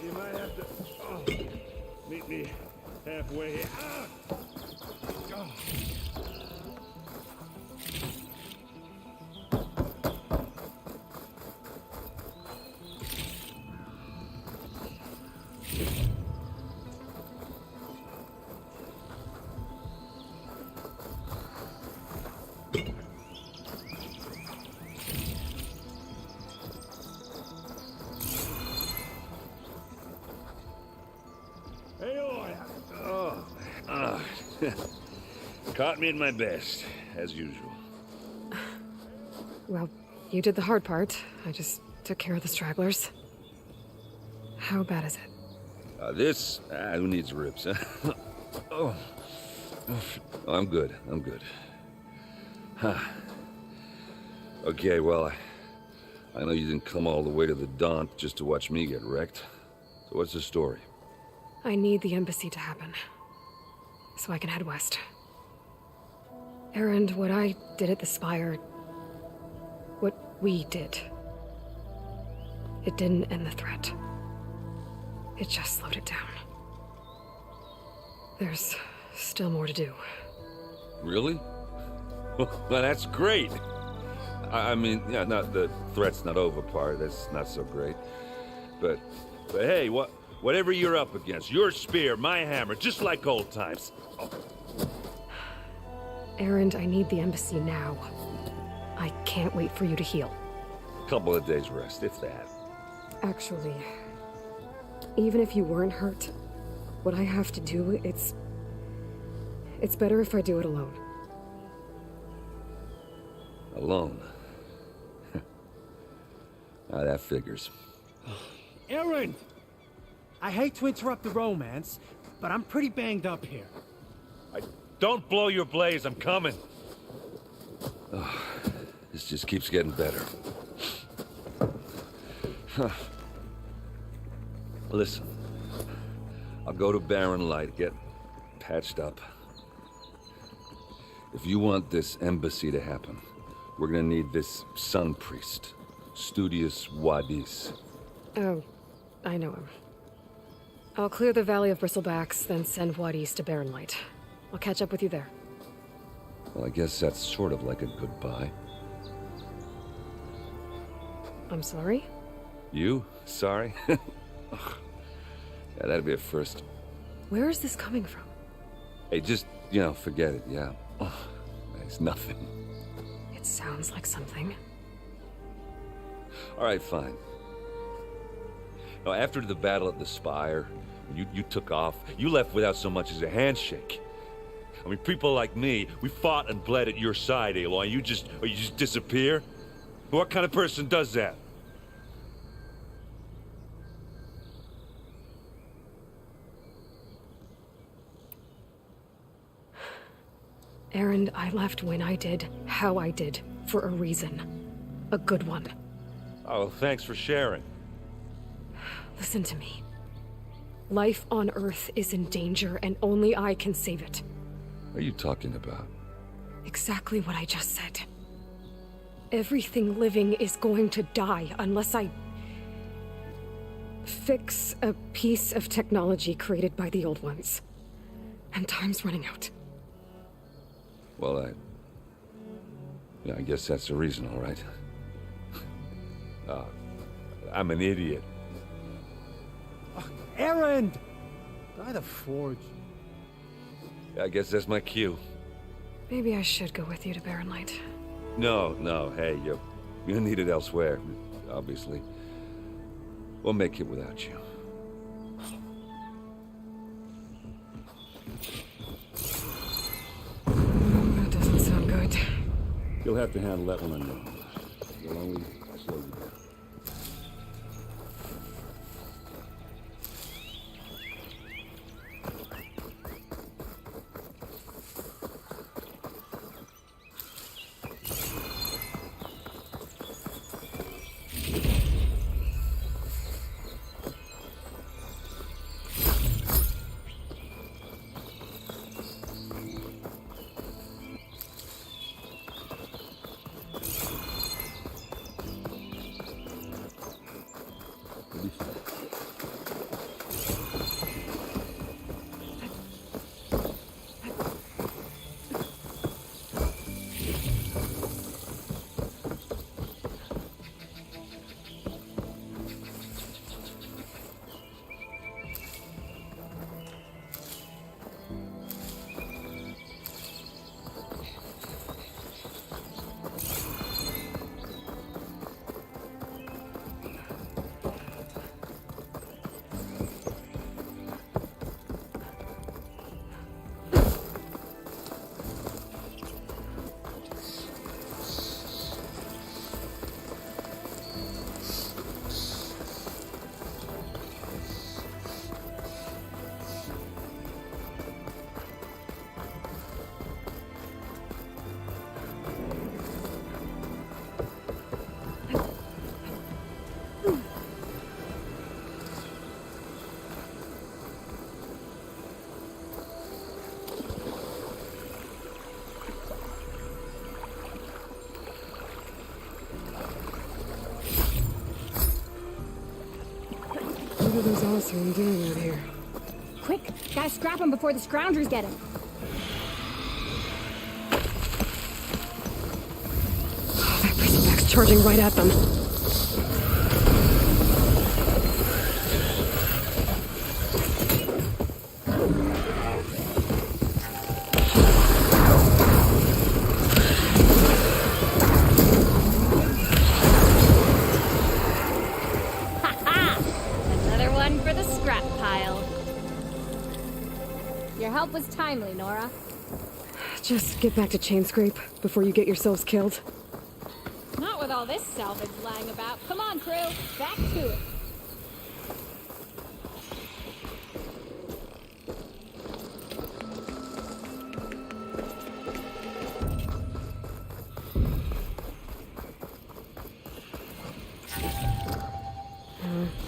Speaker 14: You might have to meet me halfway here. Caught me at my best, as usual.
Speaker 1: Well, you did the hard part. I just took care of the stragglers. How bad is it?
Speaker 6: Who needs ribs, huh? Oh, I'm good. Huh. Okay, well, I know you didn't come all the way to the Daunt just to watch me get wrecked. So what's the story?
Speaker 1: I need the embassy to happen, so I can head west. Aaron, what I did at the Spire... what we did... it didn't end the threat. It just slowed it down. There's still more to do.
Speaker 14: Really? Well, that's great. I mean, yeah, not the threat's not over part. That's not so great. But hey, whatever you're up against, your spear, my hammer, just like old times. Oh.
Speaker 1: Aaron, I need the embassy now. I can't wait for you to heal.
Speaker 14: Couple of days rest, if that.
Speaker 1: Actually, even if you weren't hurt, what I have to do, it's better if I do it alone.
Speaker 14: Alone? Ah, that figures.
Speaker 15: Aaron! I hate to interrupt the romance, but I'm pretty banged up here.
Speaker 14: Don't blow your blaze, I'm coming. Oh, this just keeps getting better. Listen, I'll go to Barren Light, get patched up. If you want this embassy to happen, we're gonna need this sun priest, Studius Wadis.
Speaker 1: Oh, I know him. I'll clear the Valley of Bristlebacks, then send Wadis to Barren Light. I'll catch up with you there.
Speaker 14: Well, I guess that's sort of like a goodbye.
Speaker 1: I'm sorry?
Speaker 14: You? Sorry? Ugh. Yeah, that'd be a first.
Speaker 1: Where is this coming from?
Speaker 14: Hey, just, forget it, yeah. Ugh, it's nothing.
Speaker 1: It sounds like something.
Speaker 14: All right, fine. Now, after the battle at the Spire, you took off. You left without so much as a handshake. I mean, people like me, we fought and bled at your side, Aloy. You just disappear? What kind of person does that?
Speaker 1: Aaron, I left when I did, how I did, for a reason. A good one.
Speaker 14: Oh, thanks for sharing.
Speaker 1: Listen to me. Life on Earth is in danger, and only I can save it.
Speaker 14: What are you talking about?
Speaker 1: Exactly what I just said. Everything living is going to die unless I... fix a piece of technology created by the old ones. And time's running out.
Speaker 14: Well, I guess that's the reason, all right. I'm an idiot.
Speaker 15: Aaron! By the Forge.
Speaker 14: I guess that's my cue.
Speaker 1: Maybe I should go with you to Barren Light.
Speaker 14: No, hey, you're needed elsewhere, obviously. We'll make it without you.
Speaker 1: That doesn't sound good.
Speaker 16: You'll have to handle that one on your own. You'll only slow you down.
Speaker 1: What are those Osram doing out here?
Speaker 2: Quick! Gotta scrap him before the scroungers get him.
Speaker 1: That bristleback's charging right at them.
Speaker 2: Another one for the scrap pile. Your help was timely, Nora.
Speaker 1: Just get back to Chainscrape before you get yourselves killed.
Speaker 2: Not with all this salvage lying about. Come on, crew. Back to it.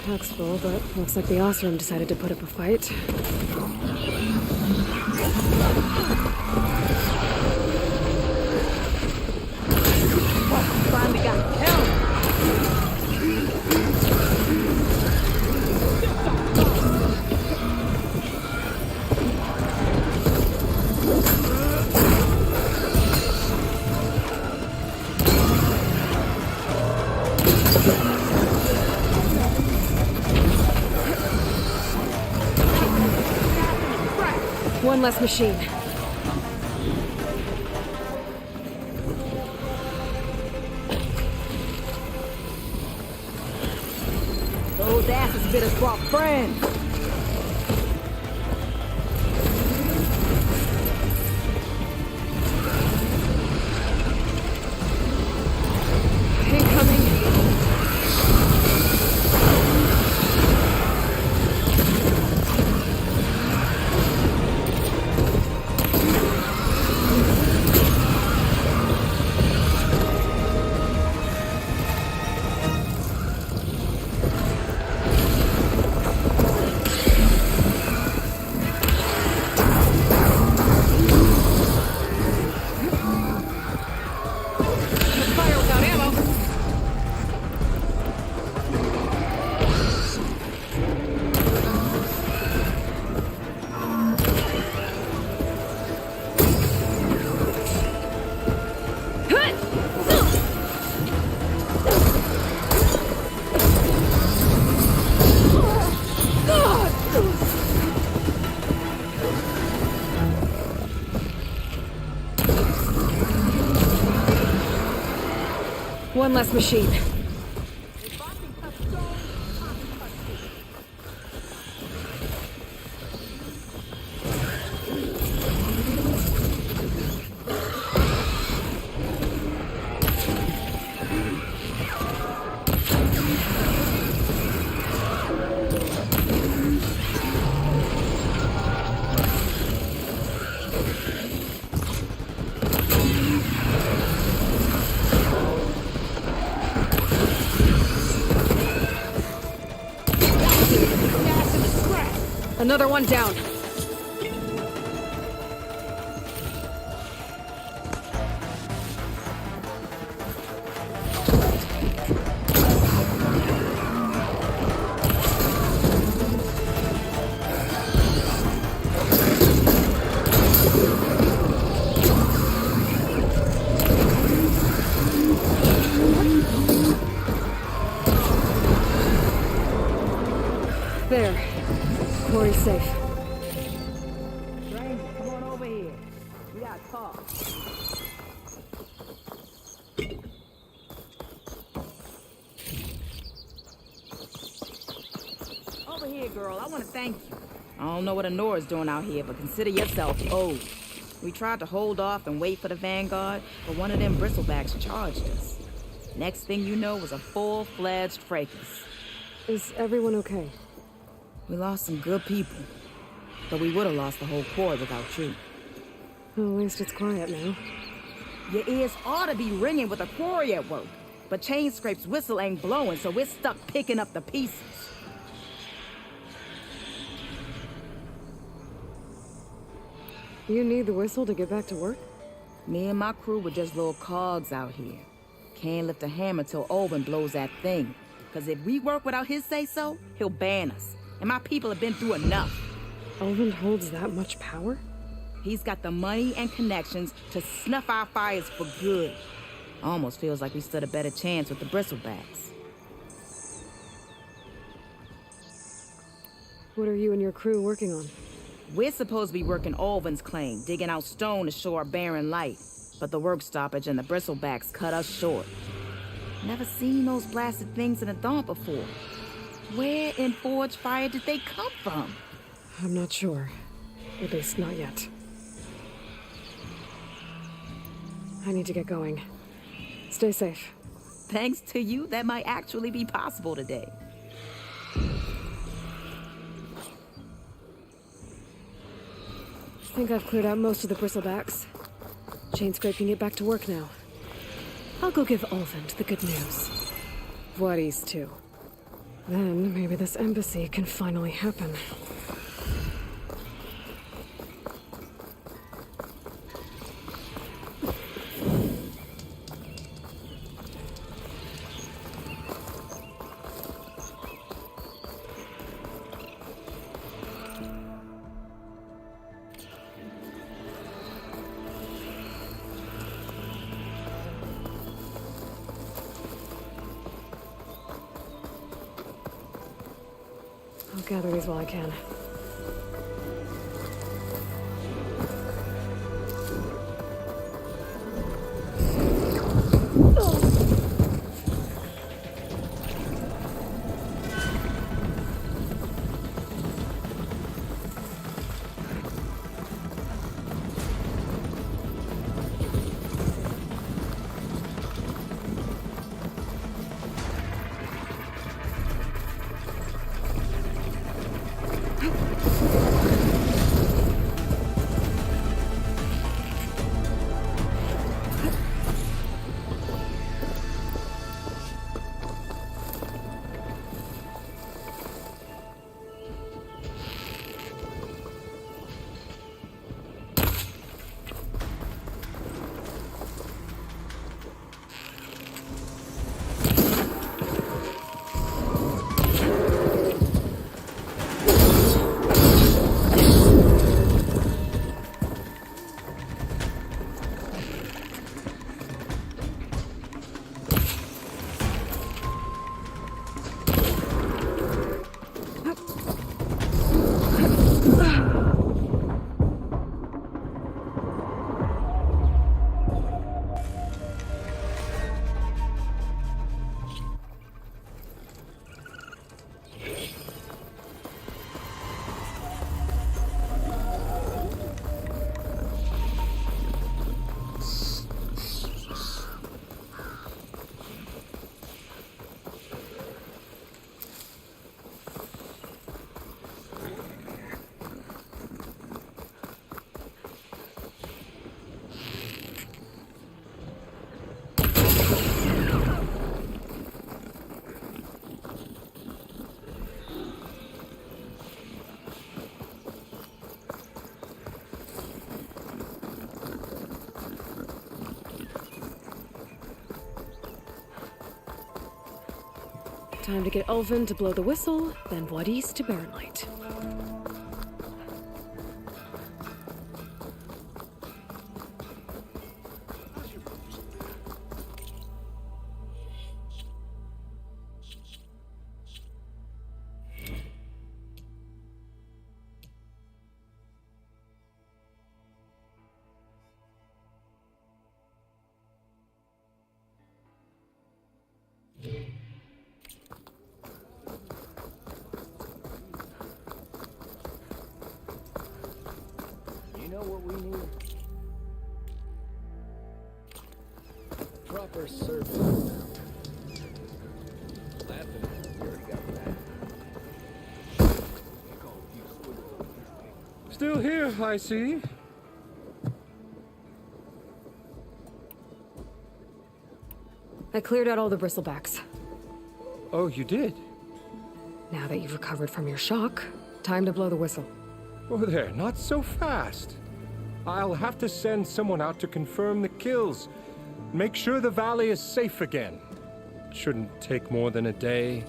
Speaker 1: Pack's full, but looks like the Osram decided to put up a fight.
Speaker 10: Finally got help.
Speaker 1: One less machine.
Speaker 10: Those asses bit us brought friends.
Speaker 1: One less machine. Another one down. There. Quarry's safe.
Speaker 10: Stranger, come on over here. We got talk. Over here, girl. I want to thank you. I don't know what Honora's doing out here, but consider yourself owed. We tried to hold off and wait for the Vanguard, but one of them bristlebacks charged us. Next thing you know was a full-fledged fracas.
Speaker 1: Is everyone okay?
Speaker 10: We lost some good people, but we would have lost the whole corps without you.
Speaker 1: Well, at least it's quiet now.
Speaker 10: Your ears ought to be ringing with a quarry at work, but Chainscrape's whistle ain't blowing, so we're stuck picking up the pieces.
Speaker 1: You need the whistle to get back to work?
Speaker 10: Me and my crew were just little cogs out here. Can't lift a hammer till Owen blows that thing. Because if we work without his say-so, he'll ban us. And my people have been through enough.
Speaker 1: Elvin holds that much power?
Speaker 10: He's got the money and connections to snuff our fires for good. Almost feels like we stood a better chance with the bristlebacks.
Speaker 1: What are you and your crew working on?
Speaker 10: We're supposed to be working Alvin's claim, digging out stone to show our barren light. But the work stoppage and the bristlebacks cut us short. Never seen those blasted things in a dawn before. Where in Forge Fire did they come from?
Speaker 1: I'm not sure. At least not yet. I need to get going. Stay safe.
Speaker 10: Thanks to you, that might actually be possible today.
Speaker 1: I think I've cleared out most of the bristlebacks. Chainscrape can get back to work now. I'll go give Ulvund the good news. Voorhees, too. Then maybe this embassy can finally happen. I'll gather these while I can. Time to get Ulvund to blow the whistle, then Voorhees to Barren Light.
Speaker 13: Proper service.
Speaker 12: Still here, I see.
Speaker 1: I cleared out all the bristlebacks.
Speaker 12: Oh, you did?
Speaker 1: Now that you've recovered from your shock, time to blow the whistle.
Speaker 12: Oh, there, not so fast. I'll have to send someone out to confirm the kills. Make sure the valley is safe again. shouldn't take more than a day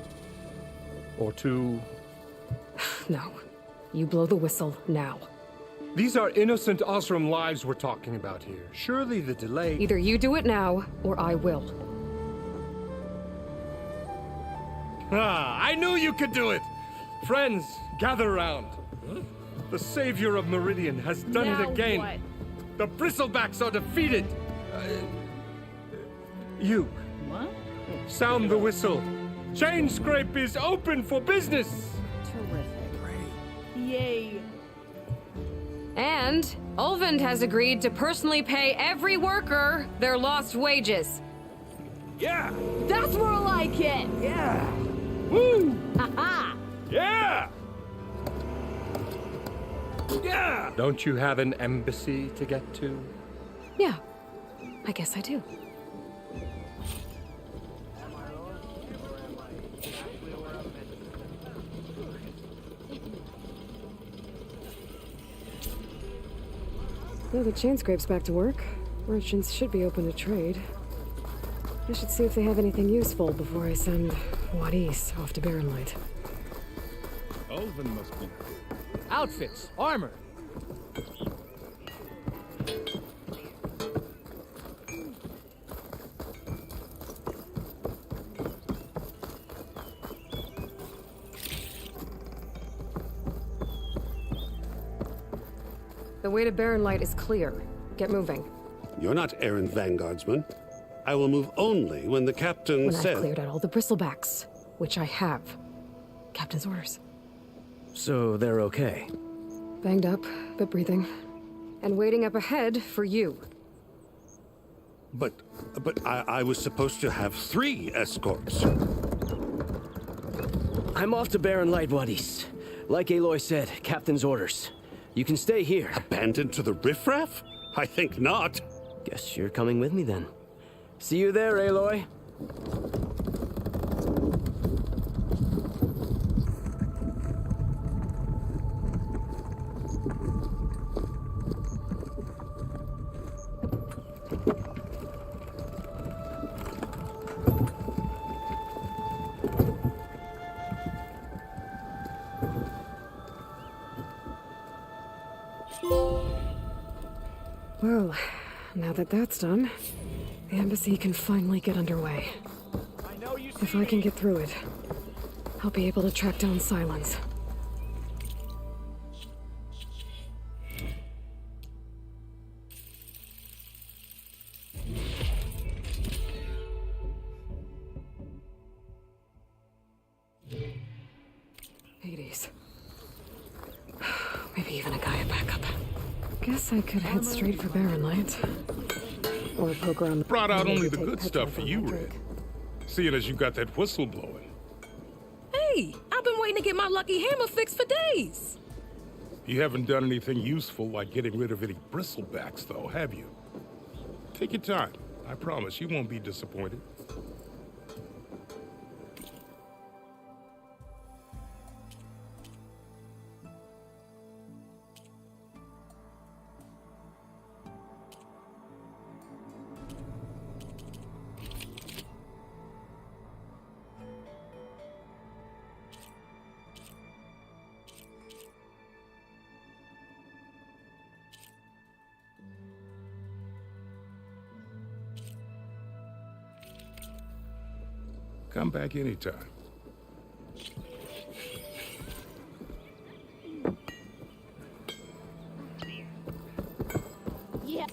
Speaker 12: or two.
Speaker 1: No. You blow the whistle now.
Speaker 12: These are innocent Osram lives we're talking about here. Surely the delay...
Speaker 1: Either you do it now, or I will.
Speaker 12: Ah, I knew you could do it! Friends, gather round. The savior of Meridian has done it again.
Speaker 10: What?
Speaker 12: The Bristlebacks are defeated. You.
Speaker 10: What?
Speaker 12: Sound the whistle. Chain Scrape is open for business.
Speaker 10: Terrific. Yay.
Speaker 1: And Ulvund has agreed to personally pay every worker their lost wages.
Speaker 14: Yeah!
Speaker 10: That's more like it!
Speaker 14: Yeah!
Speaker 12: Woo!
Speaker 10: Ha-ha!
Speaker 14: Yeah! Yeah!
Speaker 12: Don't you have an embassy to get to?
Speaker 1: Yeah, I guess I do. Well, the chain scrape's back to work. Merchants should be open to trade. I should see if they have anything useful before I send Wadis off to Barrenlight.
Speaker 5: Ulvund must be.
Speaker 11: Outfits, armor.
Speaker 1: The way to Barrenlight is clear. Get moving.
Speaker 17: You're not errant vanguardsman. I will move only when the captain
Speaker 1: When
Speaker 17: says...
Speaker 1: I've cleared out all the bristlebacks, which I have. Captain's orders.
Speaker 8: So they're okay?
Speaker 1: Banged up, but breathing. And waiting up ahead for you.
Speaker 17: But I was supposed to have 3 escorts.
Speaker 8: I'm off to Barrenlight, Wadis. Like Aloy said, Captain's orders. You can stay here.
Speaker 17: Abandoned to the riffraff? I think not.
Speaker 8: Guess you're coming with me then. See you there, Aloy.
Speaker 1: Well, now that that's done, the embassy can finally get underway. If I can get through it, I'll be able to track down Silence. Hades. Maybe even a Gaia backup. Guess I could head straight for Barrenlight. Or poke around the...
Speaker 5: Brought out only the good stuff for you, Red. Seeing as you got that whistle blowing.
Speaker 18: Hey, I've been waiting to get my lucky hammer fixed for days.
Speaker 5: You haven't done anything useful like getting rid of any bristlebacks, though, have you? Take your time. I promise you won't be disappointed. Come back anytime.
Speaker 2: Yeah.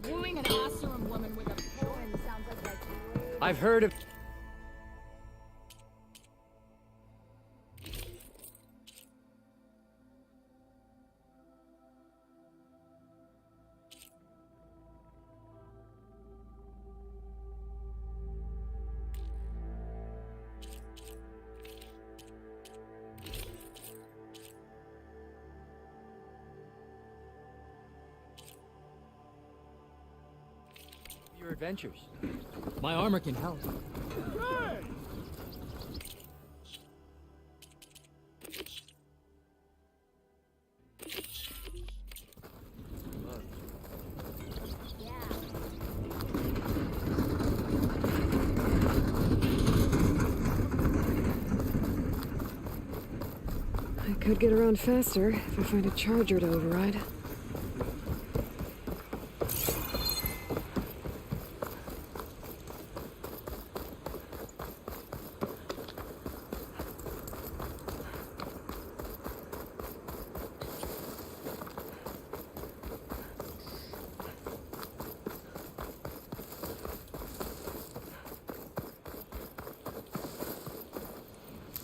Speaker 2: Wooing an Asuran woman with a horn sounds like that.
Speaker 8: I've heard of...
Speaker 11: Your adventures. My armor can help.
Speaker 1: Could get around faster if I find a charger to override.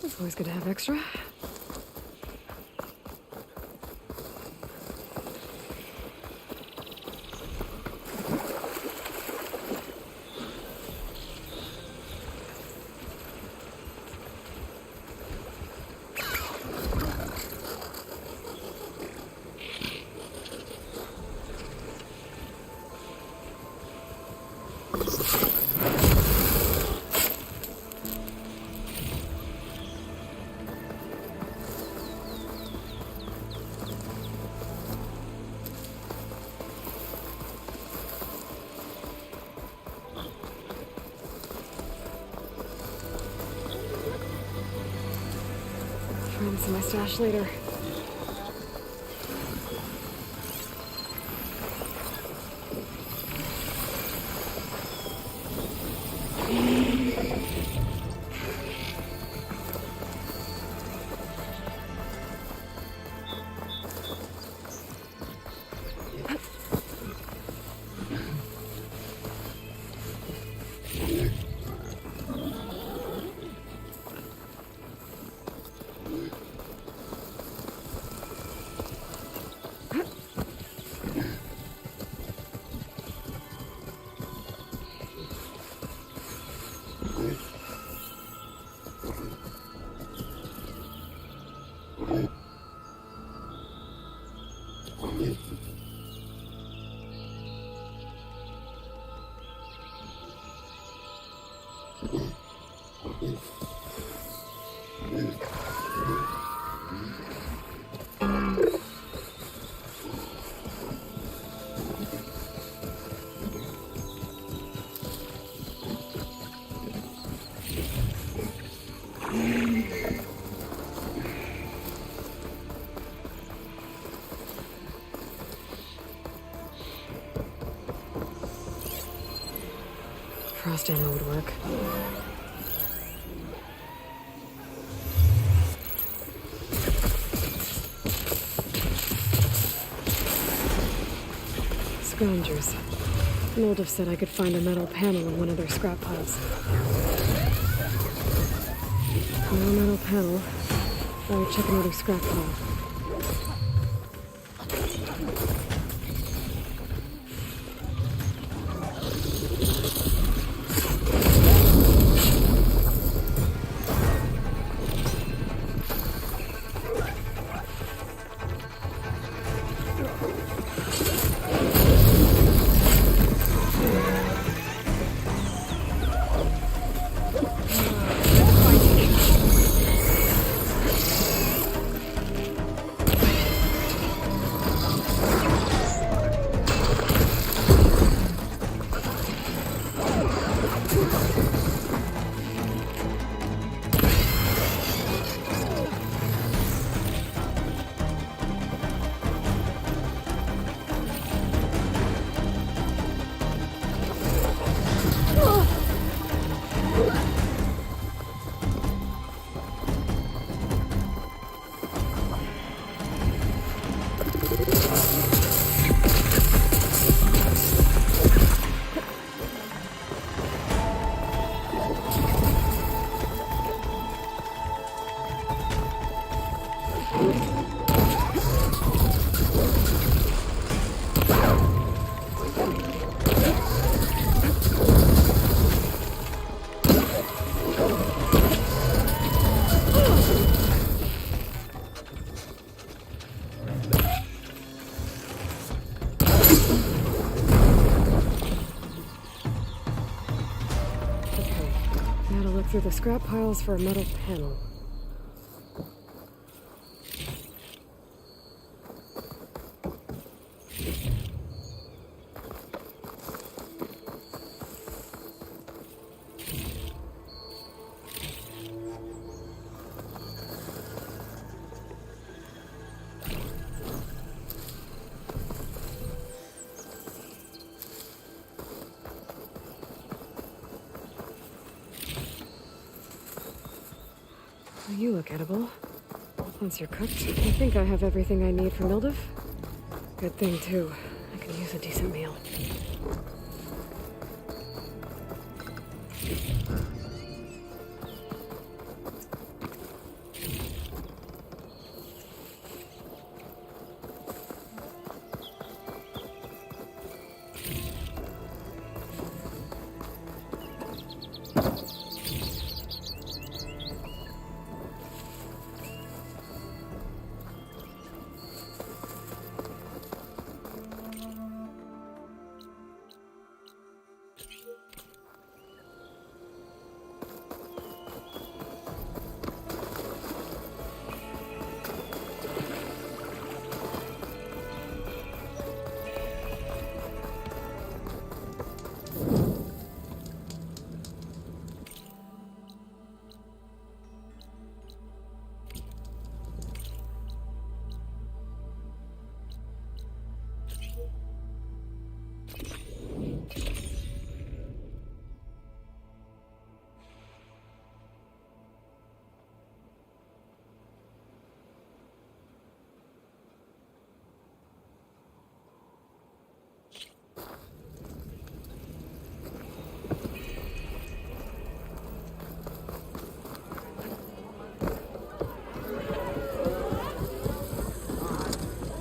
Speaker 1: It's always good to have extra. Find this in my stash later. Frost ammo would work. Scroungers. Moldov said I could find a metal panel in one of their scrap piles. No metal panel. I would check another scrap pile. Through the scrap piles for a metal panel. You look edible. Once you're cooked, I think I have everything I need for Mildev. Good thing, too. I could use a decent meal.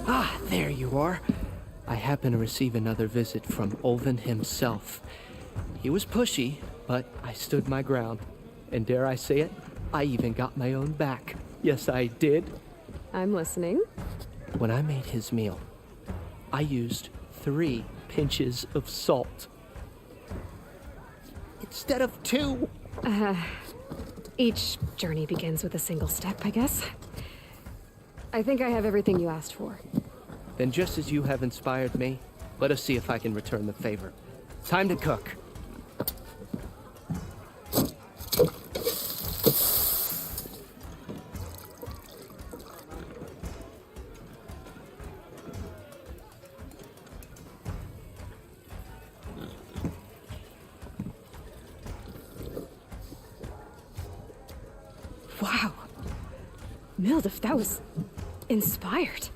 Speaker 11: Ah, there you are. I happen to receive another visit from Olvin himself. He was pushy, but I stood my ground. And dare I say it, I even got my own back. Yes, I did.
Speaker 1: I'm listening.
Speaker 11: When I made his meal, I used 3 pinches of salt. Instead of 2.
Speaker 1: Each journey begins with a single step, I guess. I think I have everything you asked for.
Speaker 11: Then just as you have inspired me, let us see if I can return the favor. Time to cook.
Speaker 1: Wow. Mildev, that was inspired.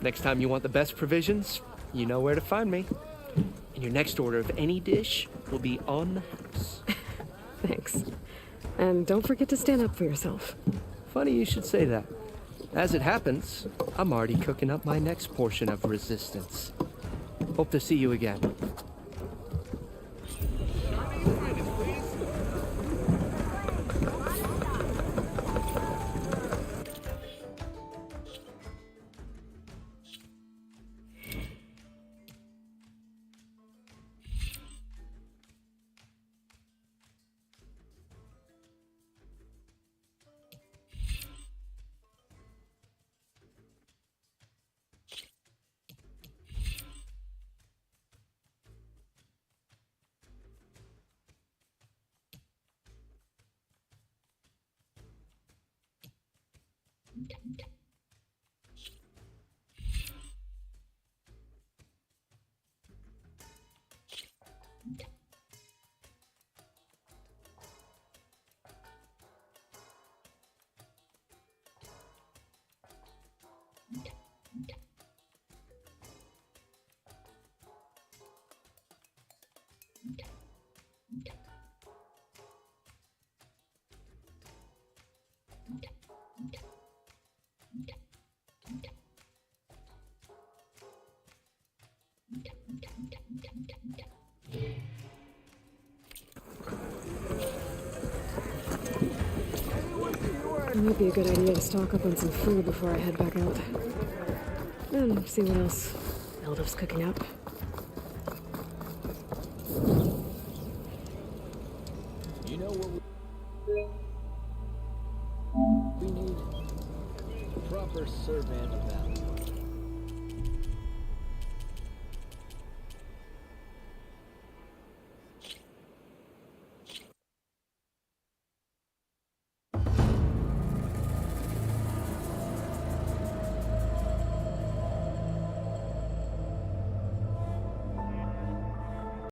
Speaker 11: Next time you want the best provisions, you know where to find me. And your next order of any dish will be on the house.
Speaker 1: Thanks. And don't forget to stand up for yourself.
Speaker 11: Funny you should say that. As it happens, I'm already cooking up my next portion of resistance. Hope to see you again.
Speaker 1: It might be a good idea to stock up on some food before I head back out. And see what else Mildev's cooking up.
Speaker 13: You know what we need? Proper survey of value.